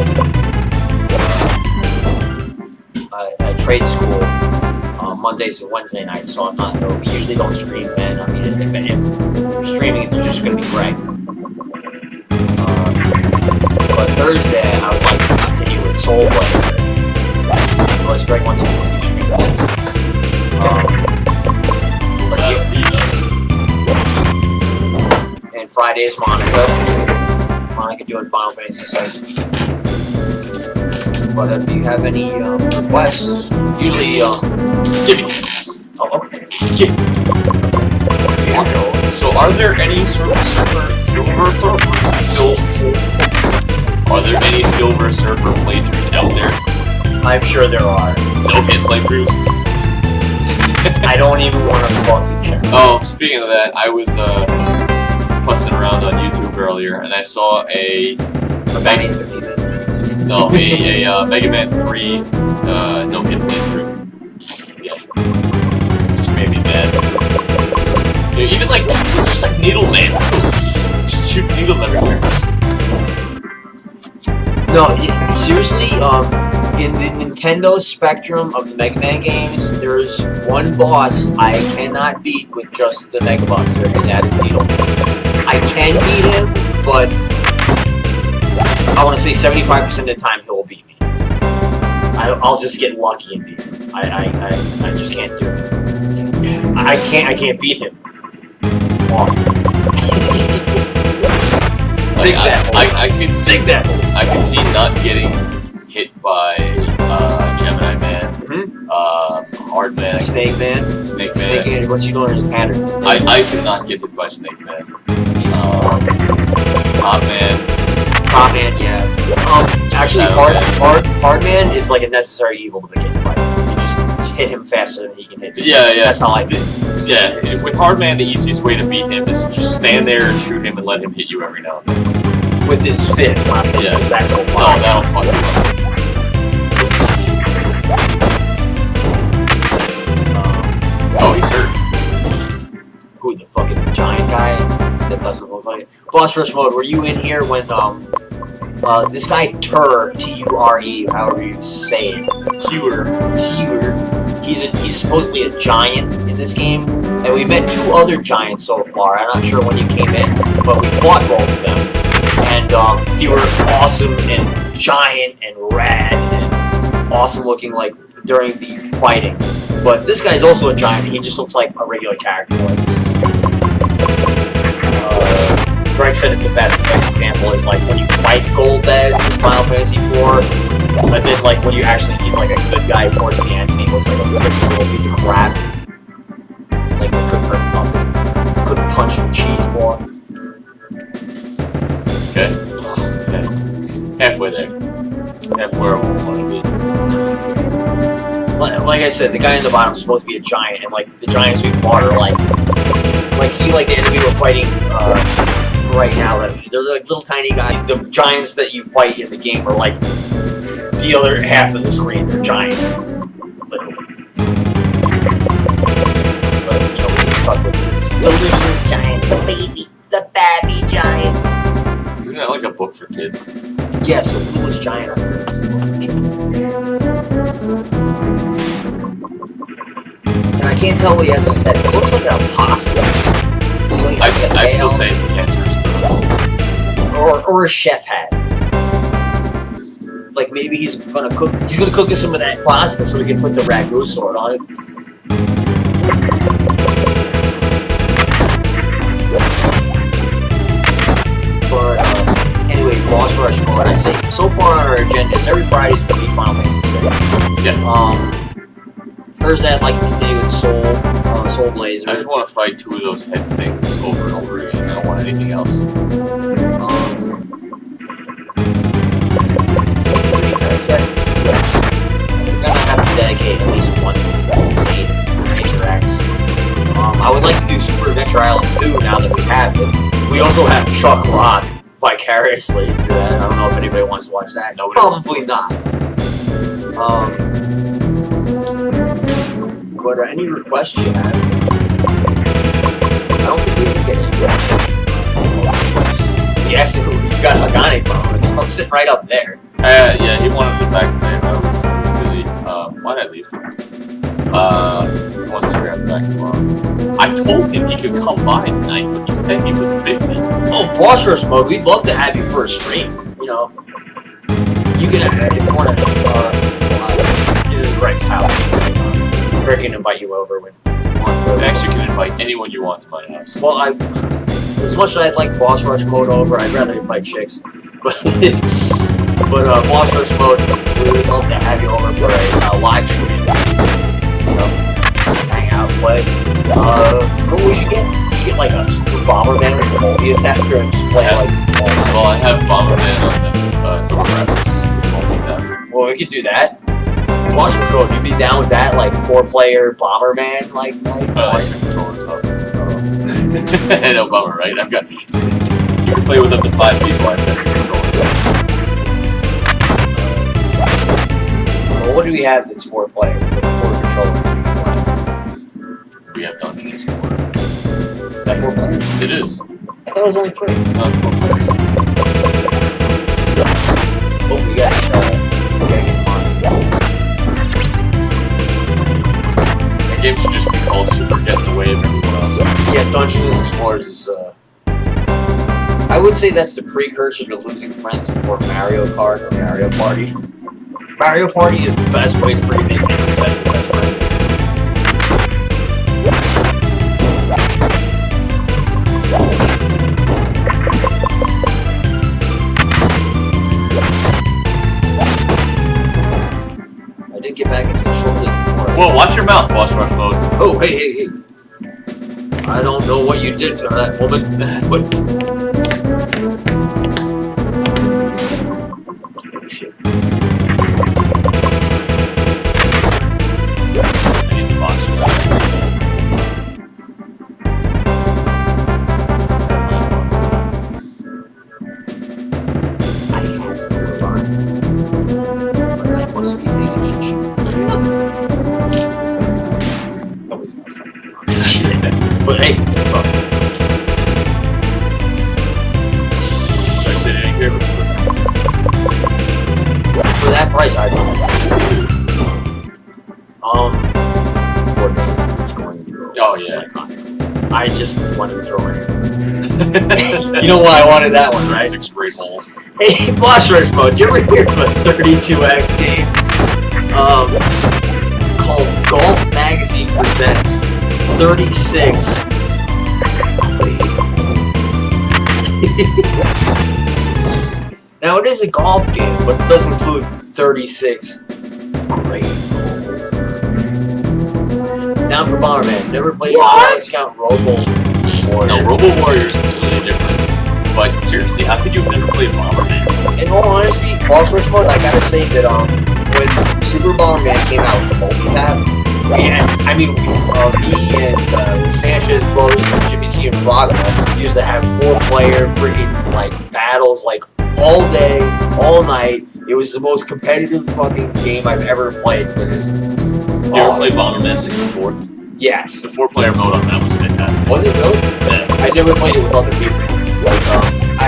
a trade school, Mondays and Wednesday nights. So I'm not. We usually don't stream then. I mean, if we're streaming, it's just going to be Greg. But Thursday, I would like to continue with Soul Blazer. Unless Greg wants to continue streaming this. And Friday is Monica. Monica doing Final Fantasy VI. But if you have any requests, usually Jimmy. Oh, okay. So are there any Are there any Silver Surfer playthroughs out there? I'm sure there are. No hit playthroughs. I don't even want to fucking check. Oh, speaking of that, I was just putzing around on YouTube earlier, and I saw a Mega Man 3 no hit playthrough. Yeah, just made me mad. Yeah, even like just like Needle Man, just shoots needles everywhere. No, seriously, in the Nintendo spectrum of the Mega Man games, there's one boss I cannot beat with just the Mega Buster, and that is Needle Man. I can beat him, but I want to say 75% of the time he will beat me. I'll just get lucky and beat him. I just can't do it. I can't beat him. I could see that. I could see not getting hit by Gemini Man, Hard Man, Snake Man. Snake Man. Once you learn his patterns. I could not get hit by Snake Man. He's Top Man. Top Man, yeah. Actually, Hard Man is like a necessary evil to begin with. You just hit him faster than he can hit you. Yeah. That's how I do it. Yeah, with Hard Man, the easiest way to beat him is to just stand there and shoot him and let him hit you every now and then. With his fist, not his actual body. No, that'll fuck you up. Oh, he's hurt. Who, the fucking giant guy that doesn't look like it? Boss Rush Mode, were you in here when, this guy Tur, T-U-R-E, however you say it. Tur. He's supposedly a giant in this game, and we met 2 other giants so far. I'm not sure when you came in, but we fought both of them. And they were awesome and giant and rad and awesome looking like during the fighting. But this guy's also a giant. He just looks like a regular character. Greg said it the best. The best example is like when you fight Golbez in Final Fantasy IV, and then like when you actually he's like a good guy towards the end, and he looks like a little piece of crap. Like he couldn't hurt nothing. Couldn't punch the cheesecloth. Okay. Halfway there. Halfway where I want to be. Like I said, the guy in the bottom is supposed to be a giant, and like the giants we fought are like see like the enemy we're fighting right now. They're like little tiny guys. The giants that you fight in the game are like the other half of the screen. They're giant, literally. But you know we get stuck with the littlest giant, the baby giant. Isn't that like a book for kids? Yes, the littlest giant. I think is a book for children. And I can't tell what he has on his head. It looks like an opossum. I still say it's a cancerous growth. Or a chef hat. Like maybe he's gonna cook us some of that pasta so we can put the ragu sword on it. But anyway, boss rush mode. I say so far on our agenda is every Friday is gonna be Final Fantasy VI. Yeah. Thursday I'd like to continue with Soul Blazer. I just want to fight 2 of those head things over and over again. I don't want anything else. We're gonna have to dedicate at least one day to Rex. I would like to do Super Adventure Island 2 now that we have it. We also have Chuck Rock vicariously through that. I don't know if anybody wants to watch that. Nobody Probably not. But any requests you have? I don't think we didn't get any requests. We asked him who you got Hagane from. It's still sitting right up there. Yeah, he wanted it back today, but I was busy. Why'd I leave? He wants to grab it back tomorrow. I told him he could come by tonight, but he said he was busy. Oh, boss rush mode. We'd love to have you for a stream. You know, you can if you want to. This is Greg's house. Greg can invite you over when you want. And actually, you can invite anyone you want to my house. Well, as much as I'd like boss rush mode over, I'd rather invite chicks. But boss rush mode, we would love to have you over for a live stream. You know, hang out, play. What we should get? We should get like a Super Bomberman with the multi-attacker and just play like. Well, I have Bomberman on the TurboGrafx multi-attacker. Well, we could do that. Boss Patrol, you'd be down with that, like 4-player Bomberman, like. That's controller stuff. No bummer, right? I've got. You can play with up to 5 people. I've got 2 controllers. Well, what do we have that's 4-player with 4 controllers? We have Dungeon Explorer. Is that 4 players? It is. I thought it was only 3. No, it's 4 players. Oh, we got get Mario. The game should just be called Super Get in the Way of everyone else. Yeah, Dungeons Explorers is, I would say that's the precursor to Losing Friends before Mario Kart or Mario Party. Mario Party is the best way for you to make enemies out of your best friends. I did get back into the short league before. Whoa, watch your mouth, Boss Rush Mode. Oh, hey. I don't know what you did to that woman, but... Oh, shit. I need the box for that. I has the line. But I must be making Always my friend. But hey, Did I say anything here? for that price, I don't. 4 days. It's going to be. Oh, yeah. I just wanted to throw it. You know why I wanted that one, right? 6 great holes. Hey, Boss Rush Mode, do you ever hear of a 32X game? Called Golf Magazine Presents 36 Great Holes. Now, it is a golf game, but it does include 36 great holes. Down for Bomberman. Never played it. Discount Robo Warrior. No, Robo Warrior is completely different. But seriously, how could you have never played Bomberman? In all honesty, Boss Rush Mode, I gotta say that when Super Bomberman came out with the multi-path, me and the Sanchez brothers and Jimmy C and Braga used to have 4-player freaking like battles like all day, all night. It was the most competitive fucking game I've ever played. You ever played Bomberman 64? Yes. The 4-player mode on that was fantastic. Was it really? Yeah. I never played it with other people. Like,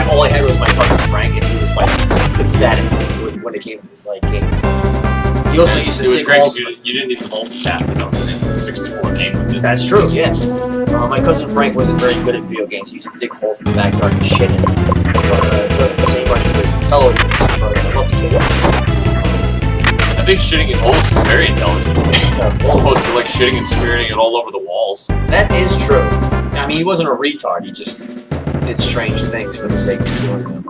all I had was my cousin Frank, and he was like pathetic when it came to like games. He also used to it was dig great holes. because you didn't need the multi-tap, you know. And 64 came with it. That's true, yeah. My cousin Frank wasn't very good at video games. He used to dig holes in the backyard and shit in it. It doesn't say much for his intelligence, but I love the kid. I think shitting in holes is very intelligent. As opposed to like shitting and smearing it all over the walls. That is true. I mean, he wasn't a retard. He just did strange things for the sake of doing them.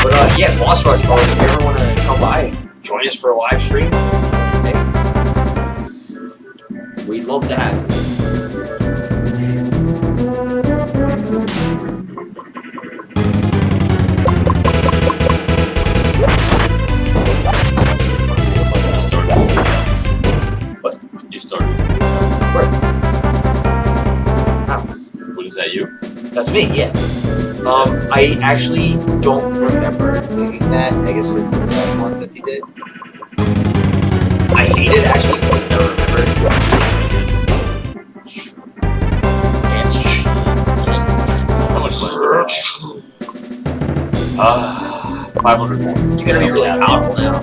But yeah, Boss Rush Mode, if you ever want to come by and join us for a live stream, hey, we'd love to have you. You started. Where? How? What is that, you? That's me, yeah. I actually don't remember doing that. I guess it was the one that he did. I hate it actually because I never remember it. How much money? 500 more. You're gonna be really powerful now.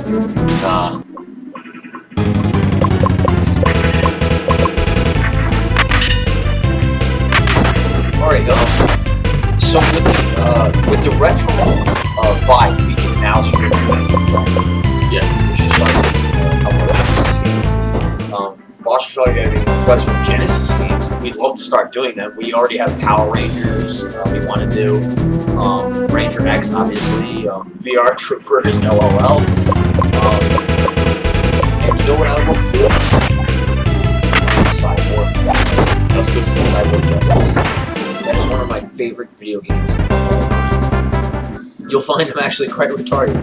Alright, so with the retro vibe, we can now stream events. Yeah. We should start a couple of Genesis games. Boss Rush getting requests from Genesis games. We'd love to start doing them. We already have Power Rangers we want to do. Ranger X, obviously. VR Troopers, LOL. And you know what I would love to do? Cyborg Justice. Cyborg Justice. That is one of my favorite video games of all time. you'll find I'm actually quite retarded.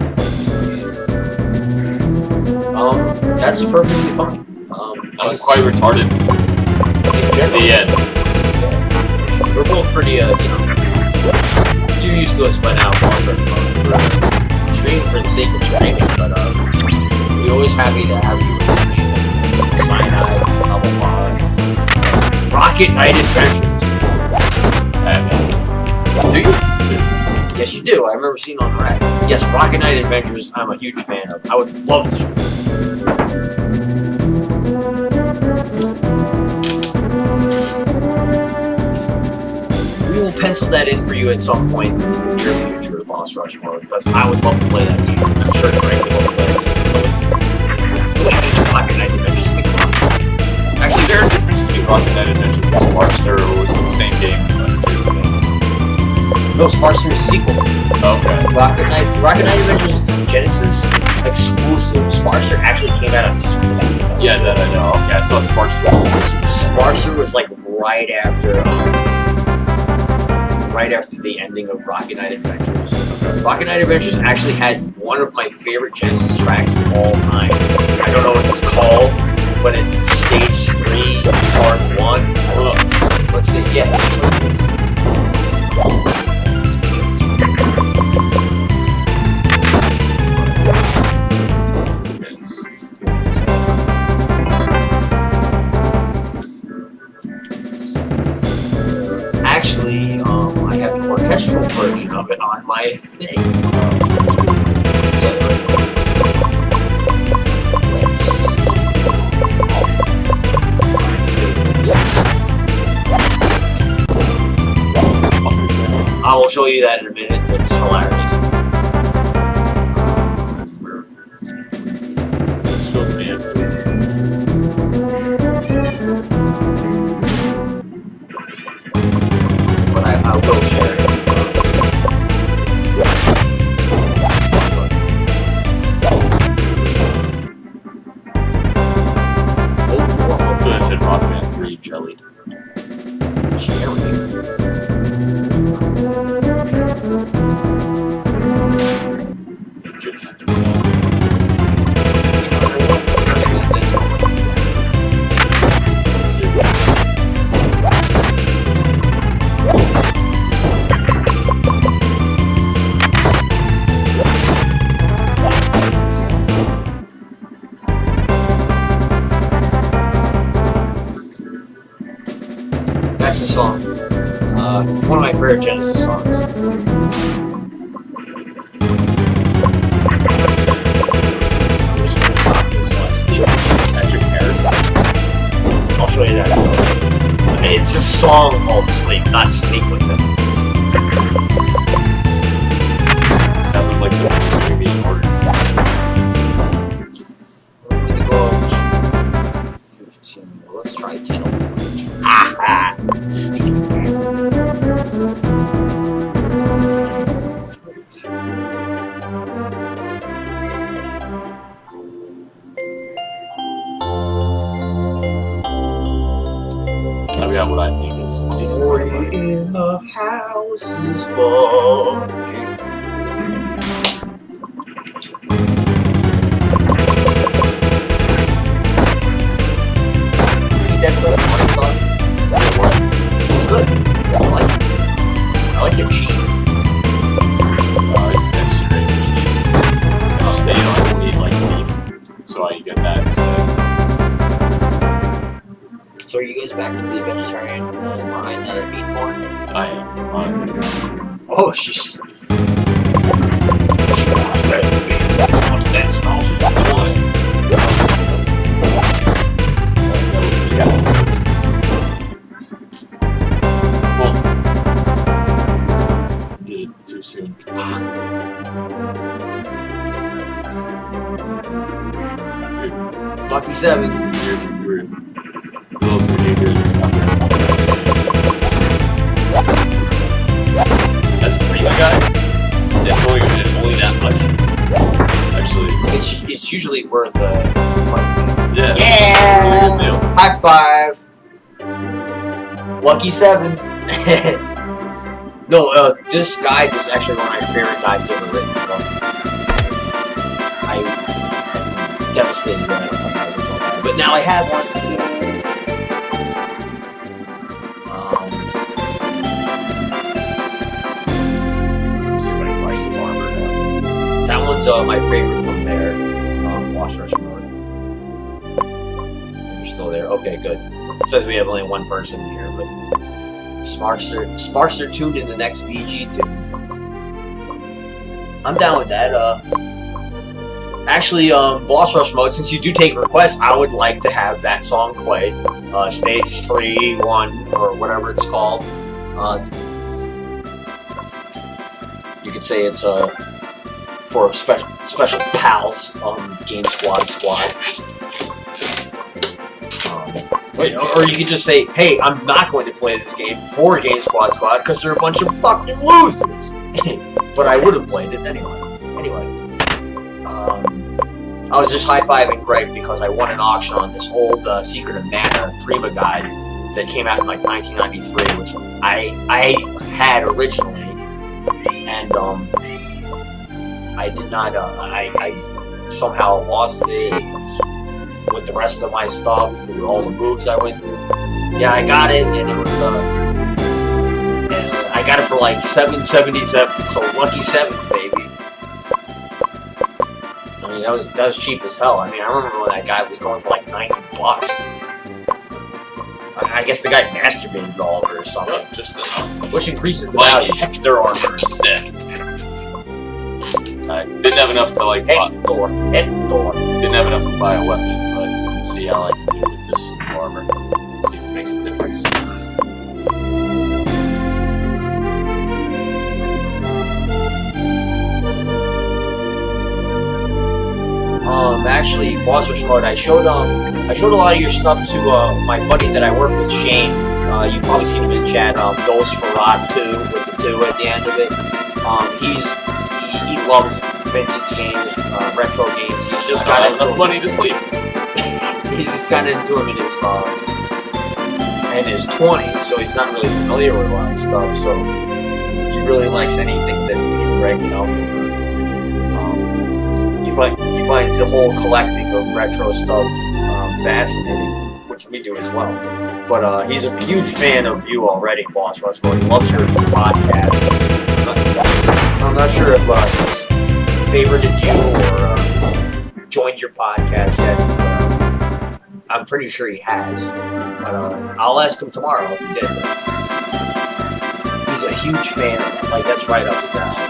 That's perfectly fine. I'm quite retarded. At the end. We're both pretty, you're used to us by now, boss rush mode. We're streaming for the sake of streaming, but, we're always happy to have you with me. Cyanide, blah, blah, blah. Rocket Knight Adventures. Do you? Yes, you do. I remember seeing on the rack. Yes, Rocket Knight Adventures, I'm a huge fan of. I would love to stream. We will pencil that in for you at some point in the near future, Boss Rush mode, because I would love to play that game. I'm sure Greg would love to play that game. Nobody hates Rocket Knight Adventures. Actually, is there a difference between Rocket Knight Adventures and Sparkster, or was it the same game but two games? No, Sparkster's sequel. Okay. Rocket Knight Adventures is Genesis exclusive. Sparkster actually came out on Super Nintendo. Yeah, that I know. Yeah, I thought Sparkster was awesome. Sparkster was like right after the ending of Rocket Knight Adventures. Okay. Rocket Knight Adventures actually had one of my favorite Genesis tracks of all time. I don't know what it's called, but it's Stage 3, Part 1. Let's see, yeah. Actually, I have the orchestral version of it on my thing. I will show you that in a minute. It's hilarious. But I will share it. Hopefully I said Rockman 3 jelly. Cherry. That's the song. One of my favorite Genesis songs. I'll show you that too. It's a song called Sleep, not Sleep with Them. It sounded like something being ordered. Let's try 10 of them. I've got what I think is decent. In the house is walking. That's what it's good. I like it. I like their cheese. Texture and cheese. Just they don't eat like beef, so I get that instead. So are you guys back to the vegetarian line meat porn? I am. Oh, she's. Well, did it too soon. Lucky Sevens. You're a little too good. As a Prima guy, it's only that much. Actually, It's usually worth yeah. Yeah! Good deal. High five! Lucky Sevens. No, this guide is actually one of my favorite guides ever written. I'm devastated when I don't have my original guide, but now I have one. See if I can buy some armor now. That one's my favorite from there. Boss rush mode. You're still there? Okay, good. It says we have only one person here, but sparser tuned in the next VG tunes. I'm down with that. Actually, boss rush mode. Since you do take requests, I would like to have that song played. Stage 3, 1, or whatever it's called. You could say it's for special pals on Game Squad. Wait, or you could just say, hey, I'm not going to play this game for Game Squad because they're a bunch of fucking losers. But I would have played it anyway. I was just high-fiving Greg because I won an auction on this old Secret of Mana Prima guide that came out in like 1993, which I had originally, and I did not. I somehow lost it with the rest of my stuff through all the moves I went through. Yeah, I got it, and it was. And I got it for like $7.77, so lucky sevens, baby. I mean, that was cheap as hell. I mean, I remember when that guy was going for like $90. I guess the guy masturbated all over it or something. Oh, just enough. Which increases the Like value. Hector armor instead. I didn't have enough to like buy, didn't have enough to buy a weapon, but let's see how I can do with this new armor. See if it makes a difference. Actually, boss rush mode. I showed a lot of your stuff to my buddy that I work with, Shane. You've probably seen him in chat. Those Farad 2 with the 2 at the end of it. He loves vintage games, retro games. He's just got enough money to sleep. He's just got into them in his 20s, so he's not really familiar with a lot of stuff. So he really likes anything that me and Greg can help him with. He finds the whole collecting of retro stuff fascinating, which we do as well. But he's a huge fan of you already, Boss Rush Mode. He loves your podcast. I'm not sure if he's favorited you or joined your podcast yet. I'm pretty sure he has. But I'll ask him tomorrow if he did. He's a huge fan of it. Like, that's right up his alley.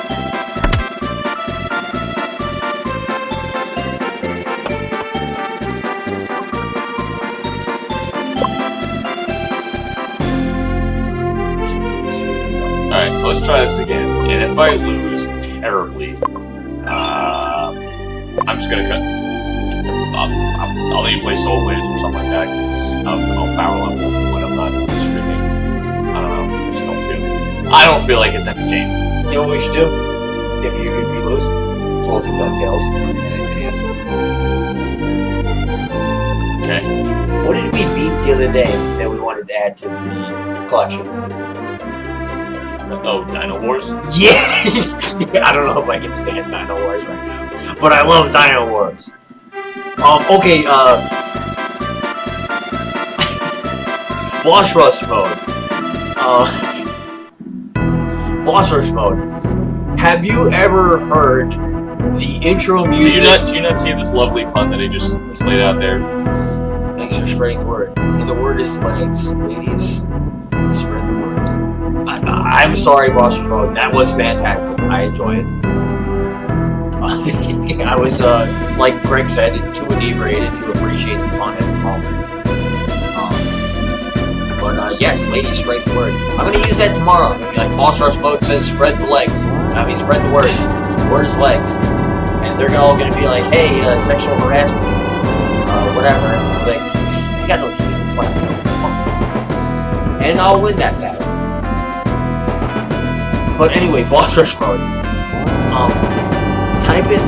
Alright, so let's try this again. And if I lose terribly, I'm just gonna cut. I'll let you play Soul Blades or something like that, because I'll power level when I'm not streaming. I don't know, I don't feel like it's entertaining. You know what we should do? If you lose? Closing DuckTales. Okay. What did we beat the other day that we wanted to add to the collection? Oh, Dino Wars? Yeah! I don't know if I can stand Dino Wars right now. But I love Dino Wars. Okay, Boss Rush mode. Boss Rush mode. Have you ever heard the intro music? Do you not see this lovely pun that I just laid out there? Thanks for spreading the word. And the word is legs. Ladies, spread the word. I'm sorry, Boss Rush mode. That was fantastic. I enjoyed it. I was, like Greg said, too inebriated to appreciate the pun at the moment. But yes, ladies, spread the word. I'm gonna use that tomorrow. I'm gonna be like, Boss Rush mode says spread the legs. I mean, spread the word. The word is legs. And they're all gonna be like, hey, sexual harassment. Whatever. Like, you got no teeth. Whatever. And I'll win that battle. But anyway, Boss Rush mode. Type in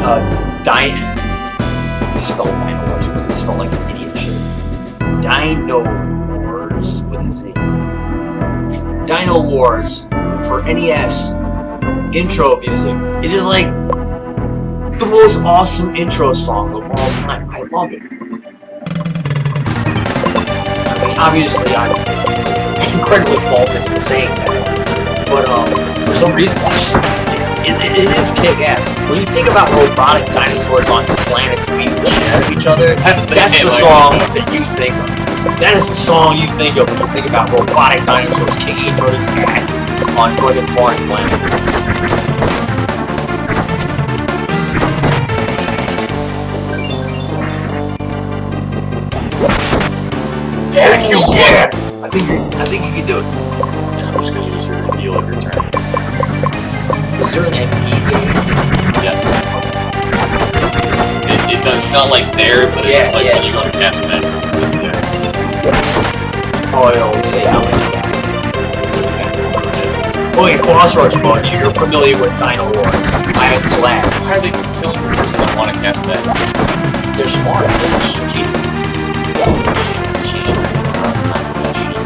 spell Dino Wars because it's spelled like an idiot shit. Dino Wars with a Z. Dino Wars for NES intro music. It is like the most awesome intro song of all time. I love it. I mean, obviously, I'm incredibly faulted in saying that, but for some reason, it is kick-ass. When you think about robotic dinosaurs on planets beating the shit out of each other, that's the song that you think of. That is the song you think of when you think about robotic dinosaurs kicking each other's ass on friggin' foreign planets. Yeah, you get it! I think you can do it. And I'm just gonna use your heal every turn. Is there an MP game? Yes. It does, it's not like there, but it's like when you go to cast magic, it's there. Oh, it'll say how much you got. Oh, yeah, boss rush mode. You're familiar with Dino Wars. I have Slab. Why are they killing the person that want to cast magic? They're smart. They're strategic. Strategic. I don't have time for that shit.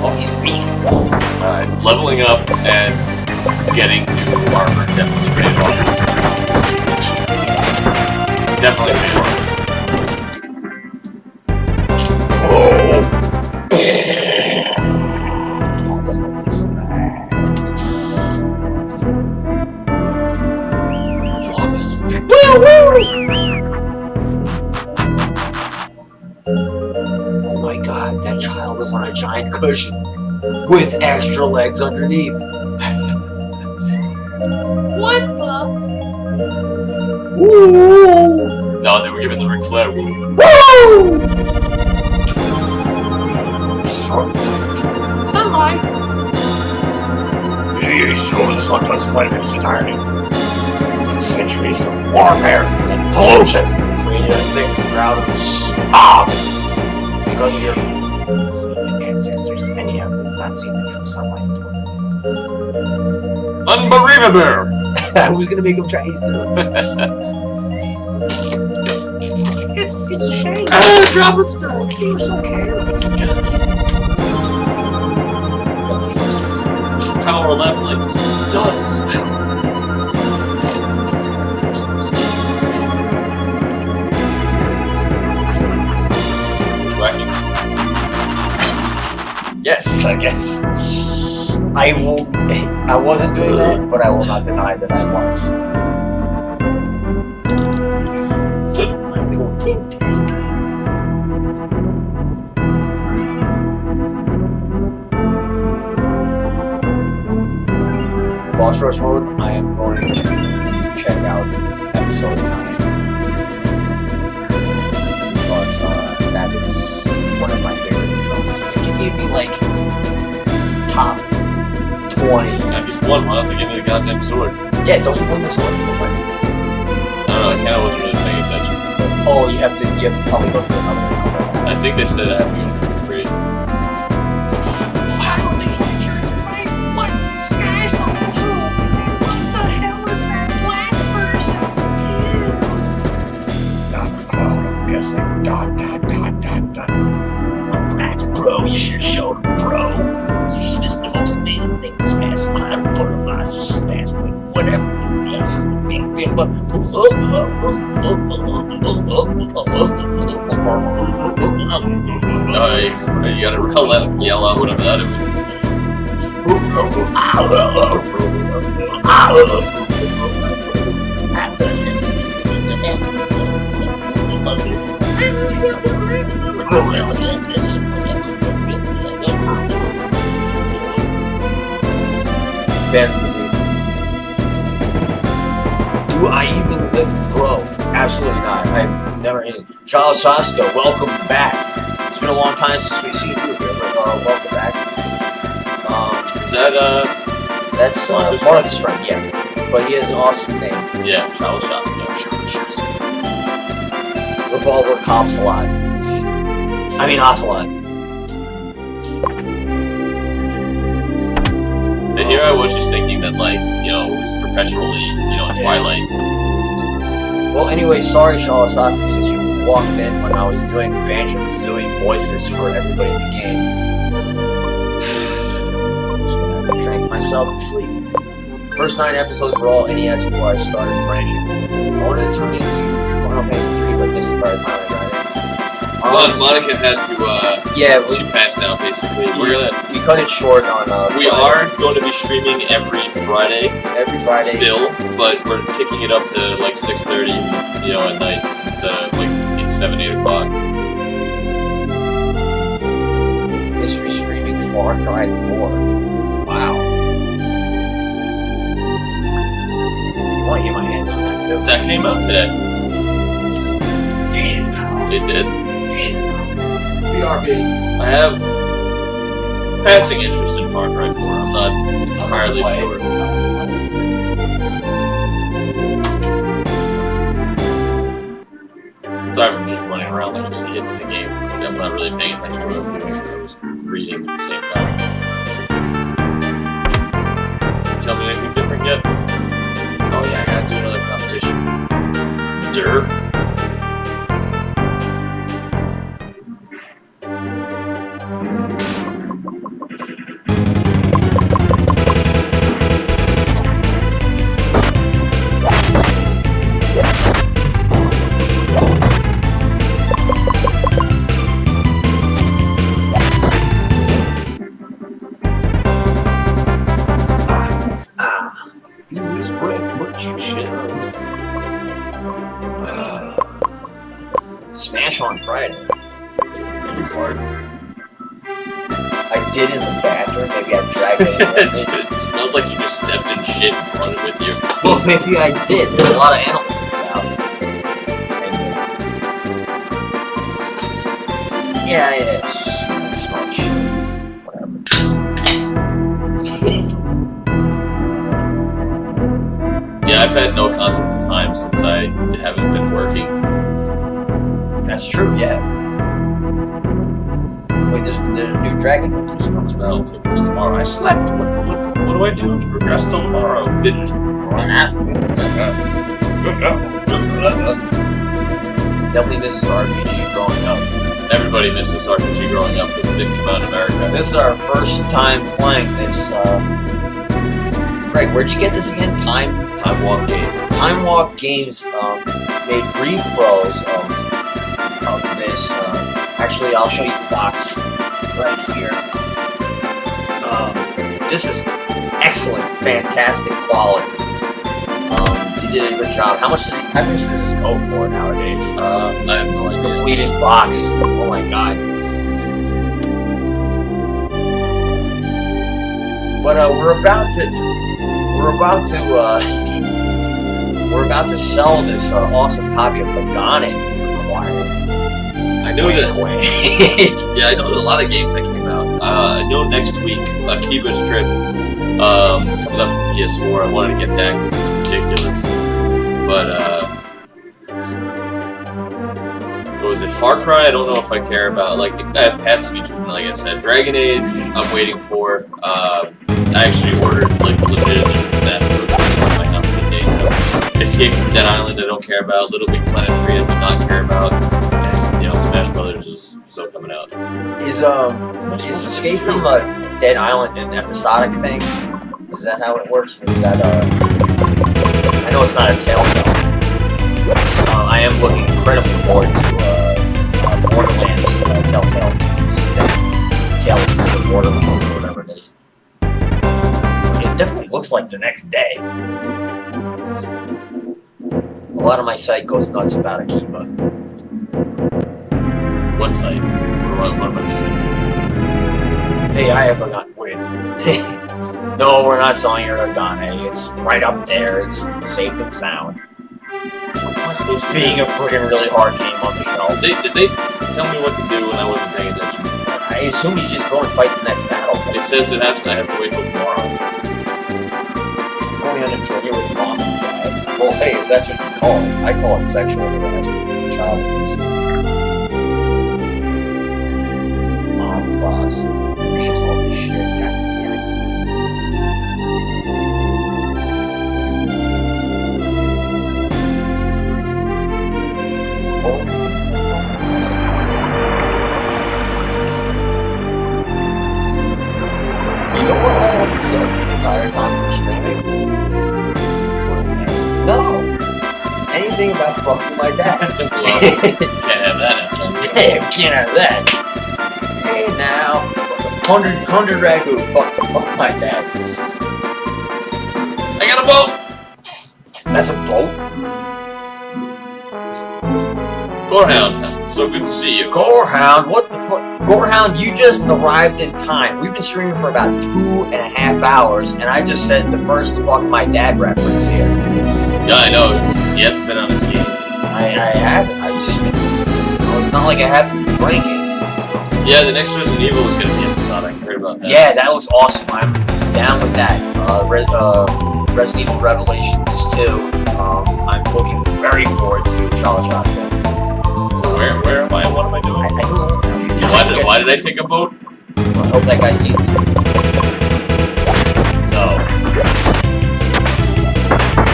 Oh, he's weak. Alright, leveling up and getting new armor definitely paid off. Definitely paid off. Oh my god, that child is on a giant cushion with extra legs underneath. What the? Woo! No, they were giving the Ric Flair woo. Woo! Sunlight. He sure the sun doesn't play its entirety. Centuries of warfare and pollution. Created a thing throughout because of your ancestors. Many have not seen the true sunlight until Unbelievable! Who's gonna make them Chinese too? It's a shame. Drop it still. You were so careless. Power leveling Does. Whacking. Yes, I guess. I wasn't doing that, but I will not deny that I was. My little tink tank. Boss rush mode, I am going to check out episode 9. Because that is one of my favorite films. If you gave me like top 20. I just won. Why don't they give me the goddamn sword? Yeah, don't you win this one? I don't know. I kind of wasn't really paying attention. Oh, you have to probably go through another one. I think they said I have to go through 3. Wow, teachers, what's the sky so blue? What the hell is that black person? Not the cloud, I'm guessing. Dot, dot, dot, dot, dot. Congrats, bro. You should have showed him, bro. You just missed the most amazing thing this past cloud butterflies just smashed with whatever. You gotta yell out whatever that is. Ben, do I even live, bro? Absolutely not. I've never. Charles Saska, welcome back. It's been a long time since we've seen you here, but welcome back. Is that That's Martha's friend, yeah. But he has an awesome name. yeah, Charles Shasta. Revolver Cops a lot. I mean Ocelot. And here I was just thinking that, like, you know, it was perpetually, you know, Twilight. Well, anyway, sorry, Shalasasi, since you walked in when I was doing Banjo-Kazooie voices for everybody in the game. Just gonna have to drink myself to sleep. First 9 episodes were all NES before I started branching. I wanted to turn into Final Fantasy 3, but missed it by the time I got in. Monica had to, yeah, she passed out basically. We're gonna, we cut it short on, we are going to be streaming every Friday. Every Friday. Still, but we're kicking it up to like 6:30, you know, at night instead of like 7, 8 o'clock. Mystery streaming Far Cry 4. Wow. I want to get my hands on that too. That came out today. Damn. It did. BRB. I have passing interest in Far Cry 4. I'm not entirely sure. Aside from just running around like an idiot in the game, I'm not really paying attention to what I was doing because I was reading at the same time. Tell me anything different yet? Oh yeah, I gotta do another competition. Derp. You was brave, but you should. Smash on Friday. Did you fart? I did in the bathroom. Maybe I dragged it in with me. It smelled like you just stepped in shit and brought it with you. Well, maybe I did. There's a lot of animals in this house. Yeah, smart shit. Whatever. Yeah, I've had no concept of time since I haven't been working. That's true, yeah. Wait, there's a new Dragon Age just comes Well, out. it's tomorrow. I slept. What do I do to progress till tomorrow? Definitely misses RPG growing up. Everybody missed this RPG growing up because it didn't come out in America. This is our first time playing this. Greg, where'd you get this again? Time Walk game. Time Walk Games made repros of this. Actually, I'll show you the box right here. This is excellent, fantastic quality. You did a good job. How much does this go for nowadays? I have no idea. Completed box. Oh my god. But we're about to sell this awesome copy of Pagani acquired. I know that. Yeah, I know there's a lot of games that came out. I know next week Akiba's Trip comes out from PS4. I wanted to get that because it's ridiculous. But what was it? Far Cry? I don't know if I care about. Like, I have passive interest in, like I said, Dragon Age. I'm waiting for. I actually ordered like limited edition of that, so it's on my house any day now. Escape from Dead Island, I don't care about. Little Big Planet 3, I do not care about. And, you know, Smash Brothers is still coming out. Is Escape from Dead Island an episodic thing? Is that how it works? Or is that I know it's not a Telltale. I am looking incredibly forward to Borderlands Telltale games. Tales from the Borderlands or whatever it is. It definitely looks like the next day. A lot of my site goes nuts about Akiba. What site? What am I missing? Hey, I have forgotten. Wait a minute. No, we're not selling your Agane. It's right up there. It's safe and sound. What am I supposed to Being do? a freaking really hard game on the shelf. Did they tell me what to do when I wasn't paying attention? I assume you just go and fight the next battle. It says it has, I have to wait till tomorrow. Only unenjoyable with mom and dad. Well, hey, if that's what you call it. I call it sexual harassment. Child abuse. Mom, class. Names all this shit. God damn it. fuck my dad. Well, can't have that. Hey, we can't have that. Hey now, 100 ragu. Fuck my dad. I got a boat. That's a boat. Gorehound, so good to see you. Gorehound, what the fuck? Gorehound, you just arrived in time. We've been streaming for about 2.5 hours, and I just said the first fuck my dad reference here. Yeah, I know. He hasn't been on his game. I haven't. It's not like I haven't been drinking. Yeah, the next Resident Evil is going to be episodic. I heard about that. Yeah, that looks awesome. I'm down with that. Resident Evil Revelations 2. I'm looking very forward to Charlotte Shotgun. So where am I? What am I doing? I don't know. Why did I take a boat? I hope that guy's easy. No.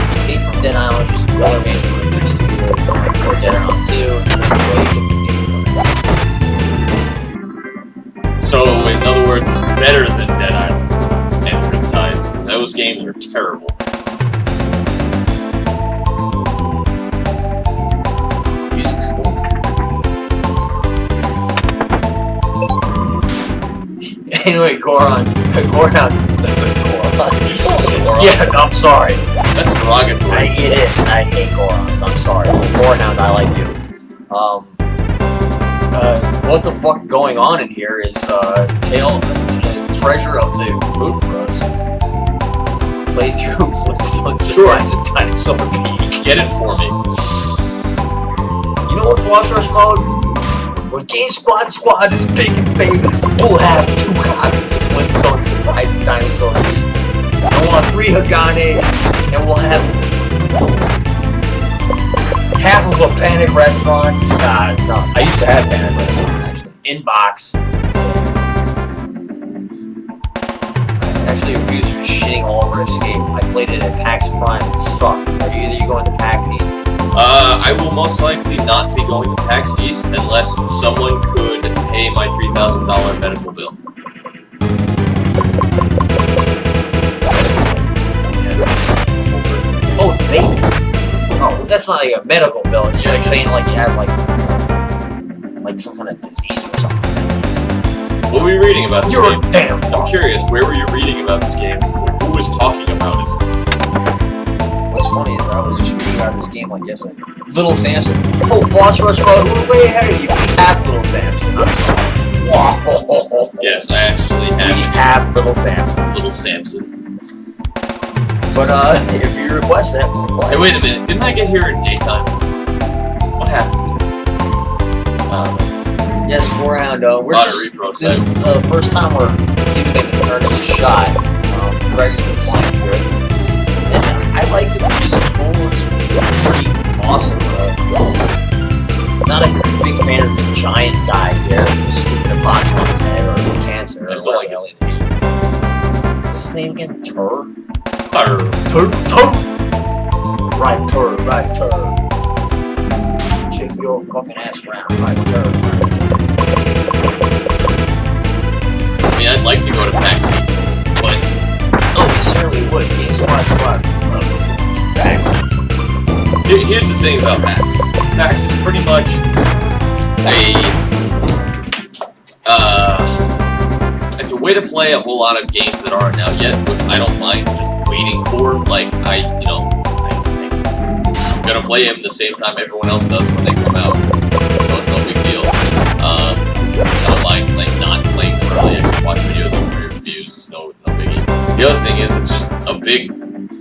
Escape from Dead Island, just another man from the used to be there. Or Dead Island 2. It's a really different game. So, in other words, it's better than Dead Island and Riptide, because those games are terrible. Music's cool. Anyway, Goron. Yeah, I'm sorry. That's derogatory. It is. I hate Gorons. I'm sorry. Gorehound, I like you. What the fuck going on in here is treasure of the Rudras. Play through Flintstones. Sure. Surprise and Dinosaur Peak. Get it for me. You know what, Boss Rush mode? When Game Squad is big and famous, we'll have 2 copies of Flintstones Surprise and Dinosaur Peak. And we'll have 3 Haganes, and we'll have half of a Panic Restaurant. No, I used to have Panic Restaurant, actually. Inbox. I actually abused for shitting all over Escape. I played it at PAX Prime. It sucked. Either you going to PAX East. I will most likely not be going to PAX East unless someone could pay my $3,000 medical bill. Oh, they? Oh, that's not like a medical bill. You're like saying like you have like some kind of disease or something. What were you reading about this You're game? a damn I'm dog. curious, where were you reading about this game? Who was talking about it? What's funny is I was just reading about this game like yesterday. Little Samson. Oh, Boss Rush mode, we're way ahead of you. We have Little Samson. I'm sorry. Wow. Yes, I actually We have Little Samson. Little Samson. But if you request that, we'll play. Hey, wait a minute. Didn't I get here in daytime? What happened? Yes, Gorehound. We're Lot of just repros, this is the first time we're giving it an earnest shot. Greg's been playing through it, and I like it. It's just cool. It's pretty awesome. Not a big fan of the giant guy here, the stupid impossible on his head, or the cancer. I just don't like his name. What's his name again? Tur. Arr. Right, Tur. Shake your fucking ass around, right, Tur. I mean, I'd like to go to PAX East, but Oh, we certainly would. Game Squad. PAX East. here's the thing about PAX. PAX is pretty much it's a way to play a whole lot of games that aren't out yet, which I don't mind just waiting for. Like, I'm gonna play them the same time everyone else does when they come out, so it's no big deal. I don't mind not playing them early. I can watch videos of reviews, it's no biggie. The other thing is, it's just a big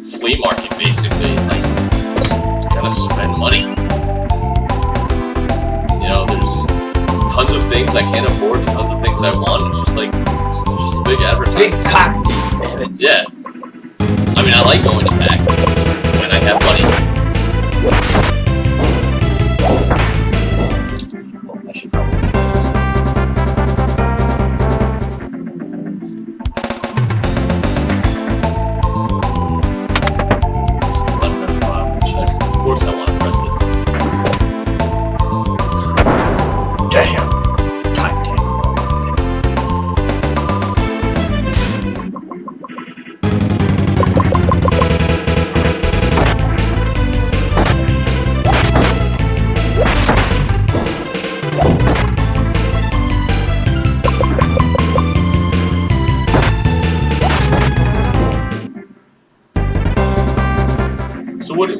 flea market, basically. Like, just gotta spend money. You know, there's tons of things I can't afford and tons of things I want. It's just like, it's just a big advertising. Big cock teeth, damn it. Yeah. I mean, I like going to PAX when I have money. I should probably do Of course I want to press it. Damn. God damn.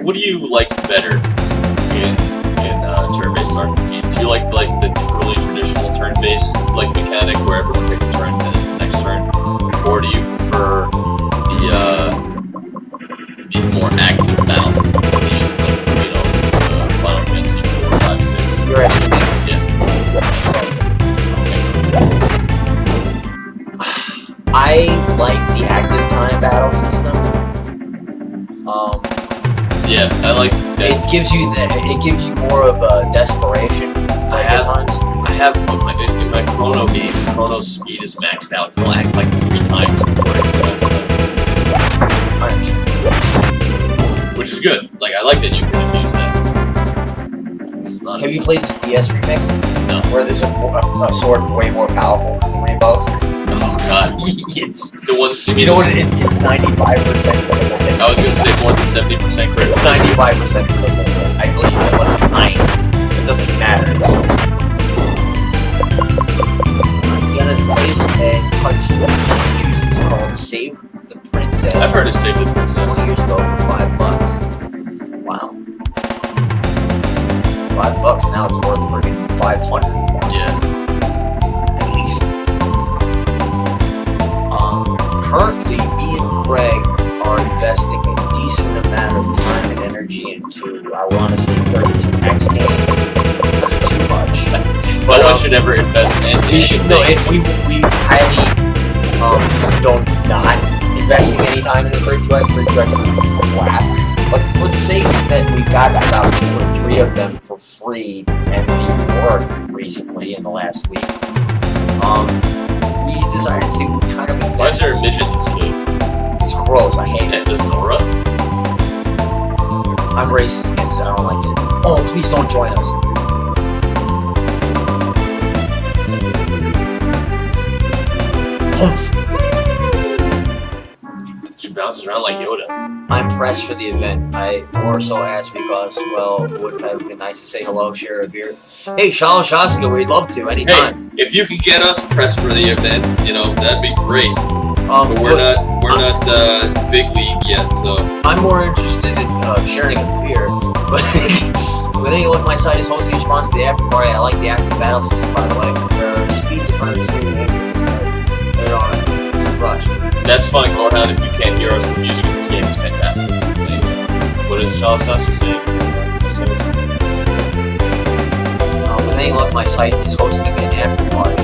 what do you like better in turn-based RPGs? Do you like the truly traditional turn-based mechanic where everyone takes a turn and then it's the next turn, or do you prefer the more active battle system that they use Final Fantasy 4, 5, 6? You're asking me? Yes. I like the active time battle system. Yeah, I like that. It gives you more of a desperation. I have in my Chrono game, Chrono's speed is maxed out. He'll act like 3 times before he does this. Which is good. I like that you can use that. It's not Have you played the DS remix? No. Where there's a sword way more powerful than Rainbow? Oh god. It's The one you know what it is? It's 95% critical hit. I was gonna say more than 70% critical. It's 95% critical hit. I believe it was 9. It doesn't matter. It's so. You got a place in Hudson, Massachusetts called Save the Princess. I've heard of Save the Princess. 20 years ago for $5. Wow. $5 now it's worth friggin' 500. Yeah. At least. Currently, me and Greg are investing a decent amount of time and energy into, I want to say, 32X games. That's too much. No one should ever invest in We should, no, we highly don't not investing any time in the 32X. 32X is crap. But for the sake that we got about 2 or 3 of them for free and we worked recently in the last week, we decided to kind of invest. Why is there a midget in this cave? It's gross, I hate it. And a Zora? I'm racist against it, I don't like it. Oh, please don't join us. Humph. She bounces around like Yoda. I'm pressed for the event. I more so asked because, well, it would have been nice to say hello, share a beer. Hey, Shaska, we'd love to, anytime. Hey, if you could get us pressed for the event, that'd be great. But we're not big league yet, so. I'm more interested in sharing a beer, but when any look, my site is hosting a response to the after party. I like the active battle system, by the way. They're speed difference, they're on rush. That's fine, Gorhan. If you can't hear us, the music in this game is fantastic. Anyway, what does Shalasasa say? With any luck, my site is hosting an after party.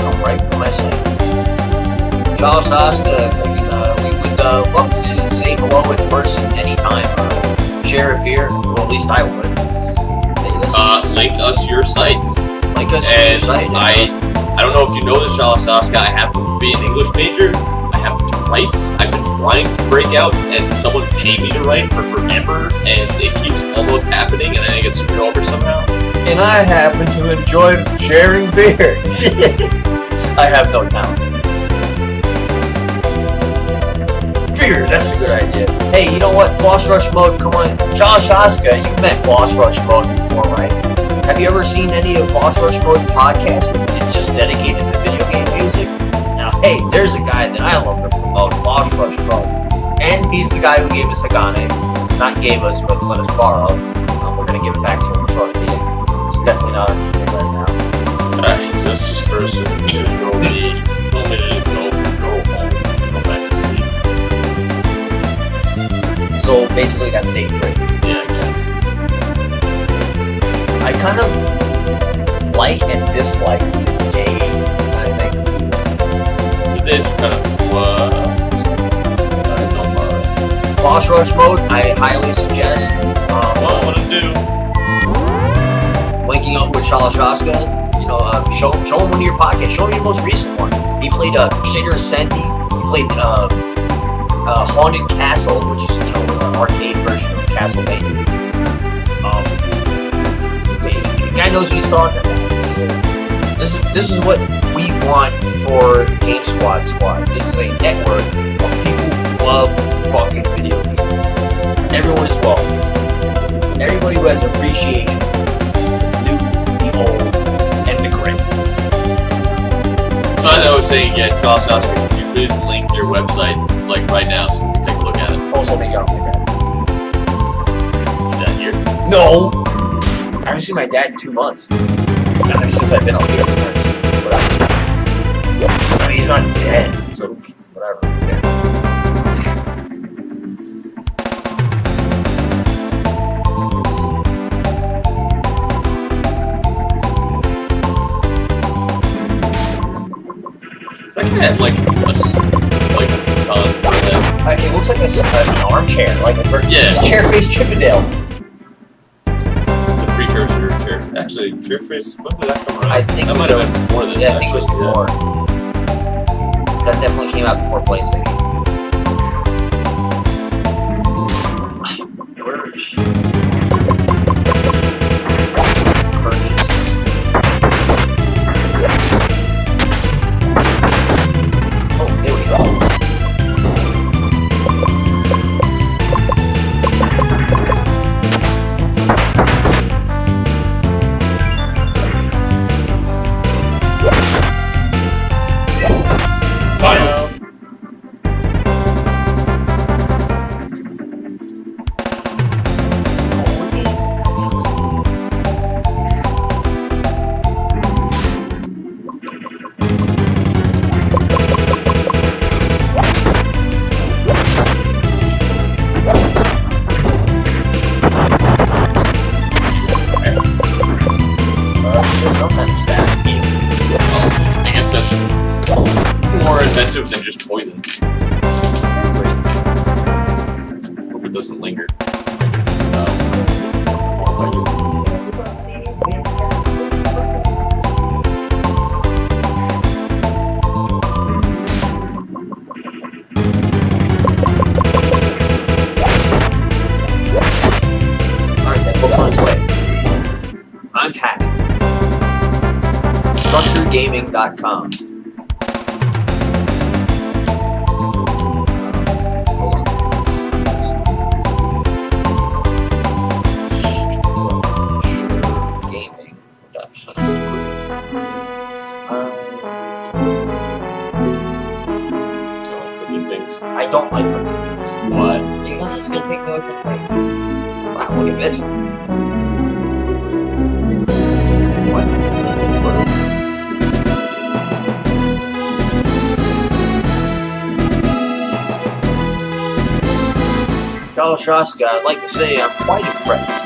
I'm right from my site. Shalasasa, we would love to say hello in person anytime. Share a beer, or at least I would. Hey, link us your sites. Link us and your site. I don't know if you know this, Shalasasa. I happen to be an English major. I happen to write. I've been trying to break out, and someone paid me to write for forever, and it keeps almost happening, and then I get screwed over somehow. And I happen to enjoy sharing beer. I have no talent. Beer, that's a good idea. Hey, you know what? Boss Rush Mode, come on. Shaska, you met Boss Rush Mode before, right? Have you ever seen any of Boss Rush Mode podcasts? It's just dedicated to video game music. Now, hey, there's a guy that I love to promote, Boss Rush Mode. And he's the guy who gave us Hagane. Not gave us, but let us borrow. We're going to give it back to him shortly. It's definitely not on eBay right now. He's just this person to go me. Tell me to go home. Go back to sleep. So basically that's day 3. Yeah, I guess. I kind of like and dislike day, I think. The days are kind of don't bother. Boss Rush Mode, I highly suggest. What I want to do. Linking up with Shalashaska, show him one of your podcasts. Show him your most recent one. He played Crusader Ascendi. He played Haunted Castle, which is an arcade version of Castlevania. The guy knows what he's talking about. This is what we want for Game Squad. This is a network of people who love fucking video games. Everyone is welcome. Everybody who has appreciation for the new, the old, and the great. So I was saying, Shalasasa, could you please link your website right now so we can take a look at it? Oh, household make out with my dad. That year. No! I haven't seen my dad in 2 months. Not since I've been up here. Whatever. I mean, he's not dead, so whatever. Yeah. Does that guy have like a futon for a head? It looks like an armchair, like a Yeah. chair-faced Chippendale. The precursor of chair. Actually, chair face. When did that come around? I think that it might was have been before this. Yeah, I think it was actually, before. That definitely came out before PlayStation. Where is she? Purchase. Oh, there we go. Silence! Sometimes that's I guess that's more inventive than just poison. Hope it doesn't linger. Alright, that book's on its way. I'm happy. StructuredGaming.com. Hold on. Clicking things. I don't like clicking things. What? Because it's gonna take me away from the play. Wow, look at this. What? Charles Shaska, I'd like to say I'm quite impressed.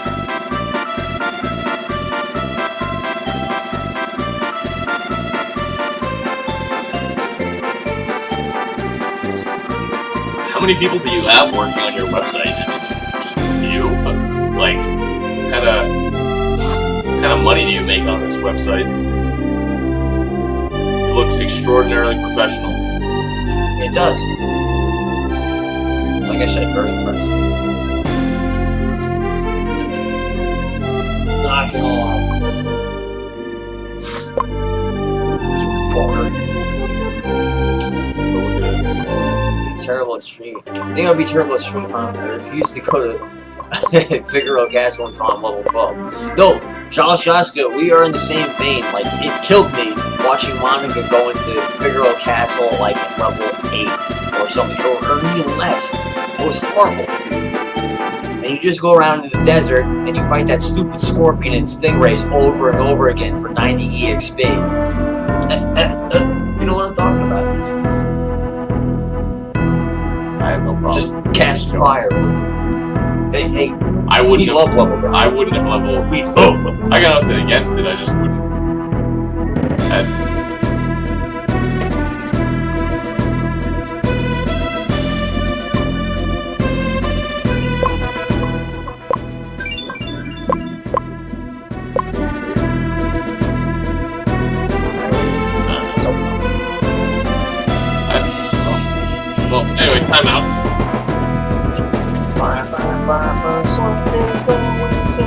How many people do you have working on your website? And it's just you? Like, what kind of money do you make on this website? It looks extraordinarily professional. It does. Like I said, very impressed. Knock it off. You boner. Still look at it. Terrible at streaming. I think I'd be terrible at streaming if I refused to go to Figaro Castle until I'm level 12. No, Charles Shaska, we are in the same vein. Like, it killed me watching Monica go into Figaro Castle like at level 8 or something, or even less. It was horrible. And you just go around in the desert and you fight that stupid scorpion and stingrays over and over again for 90 EXP. You know what I'm talking about? I have no problem. Just cast fire. Hey, I we wouldn't love have, level ground. I wouldn't have leveled. We love level. I got nothing against it, I just wouldn't. Well, anyway, time out. Something's going so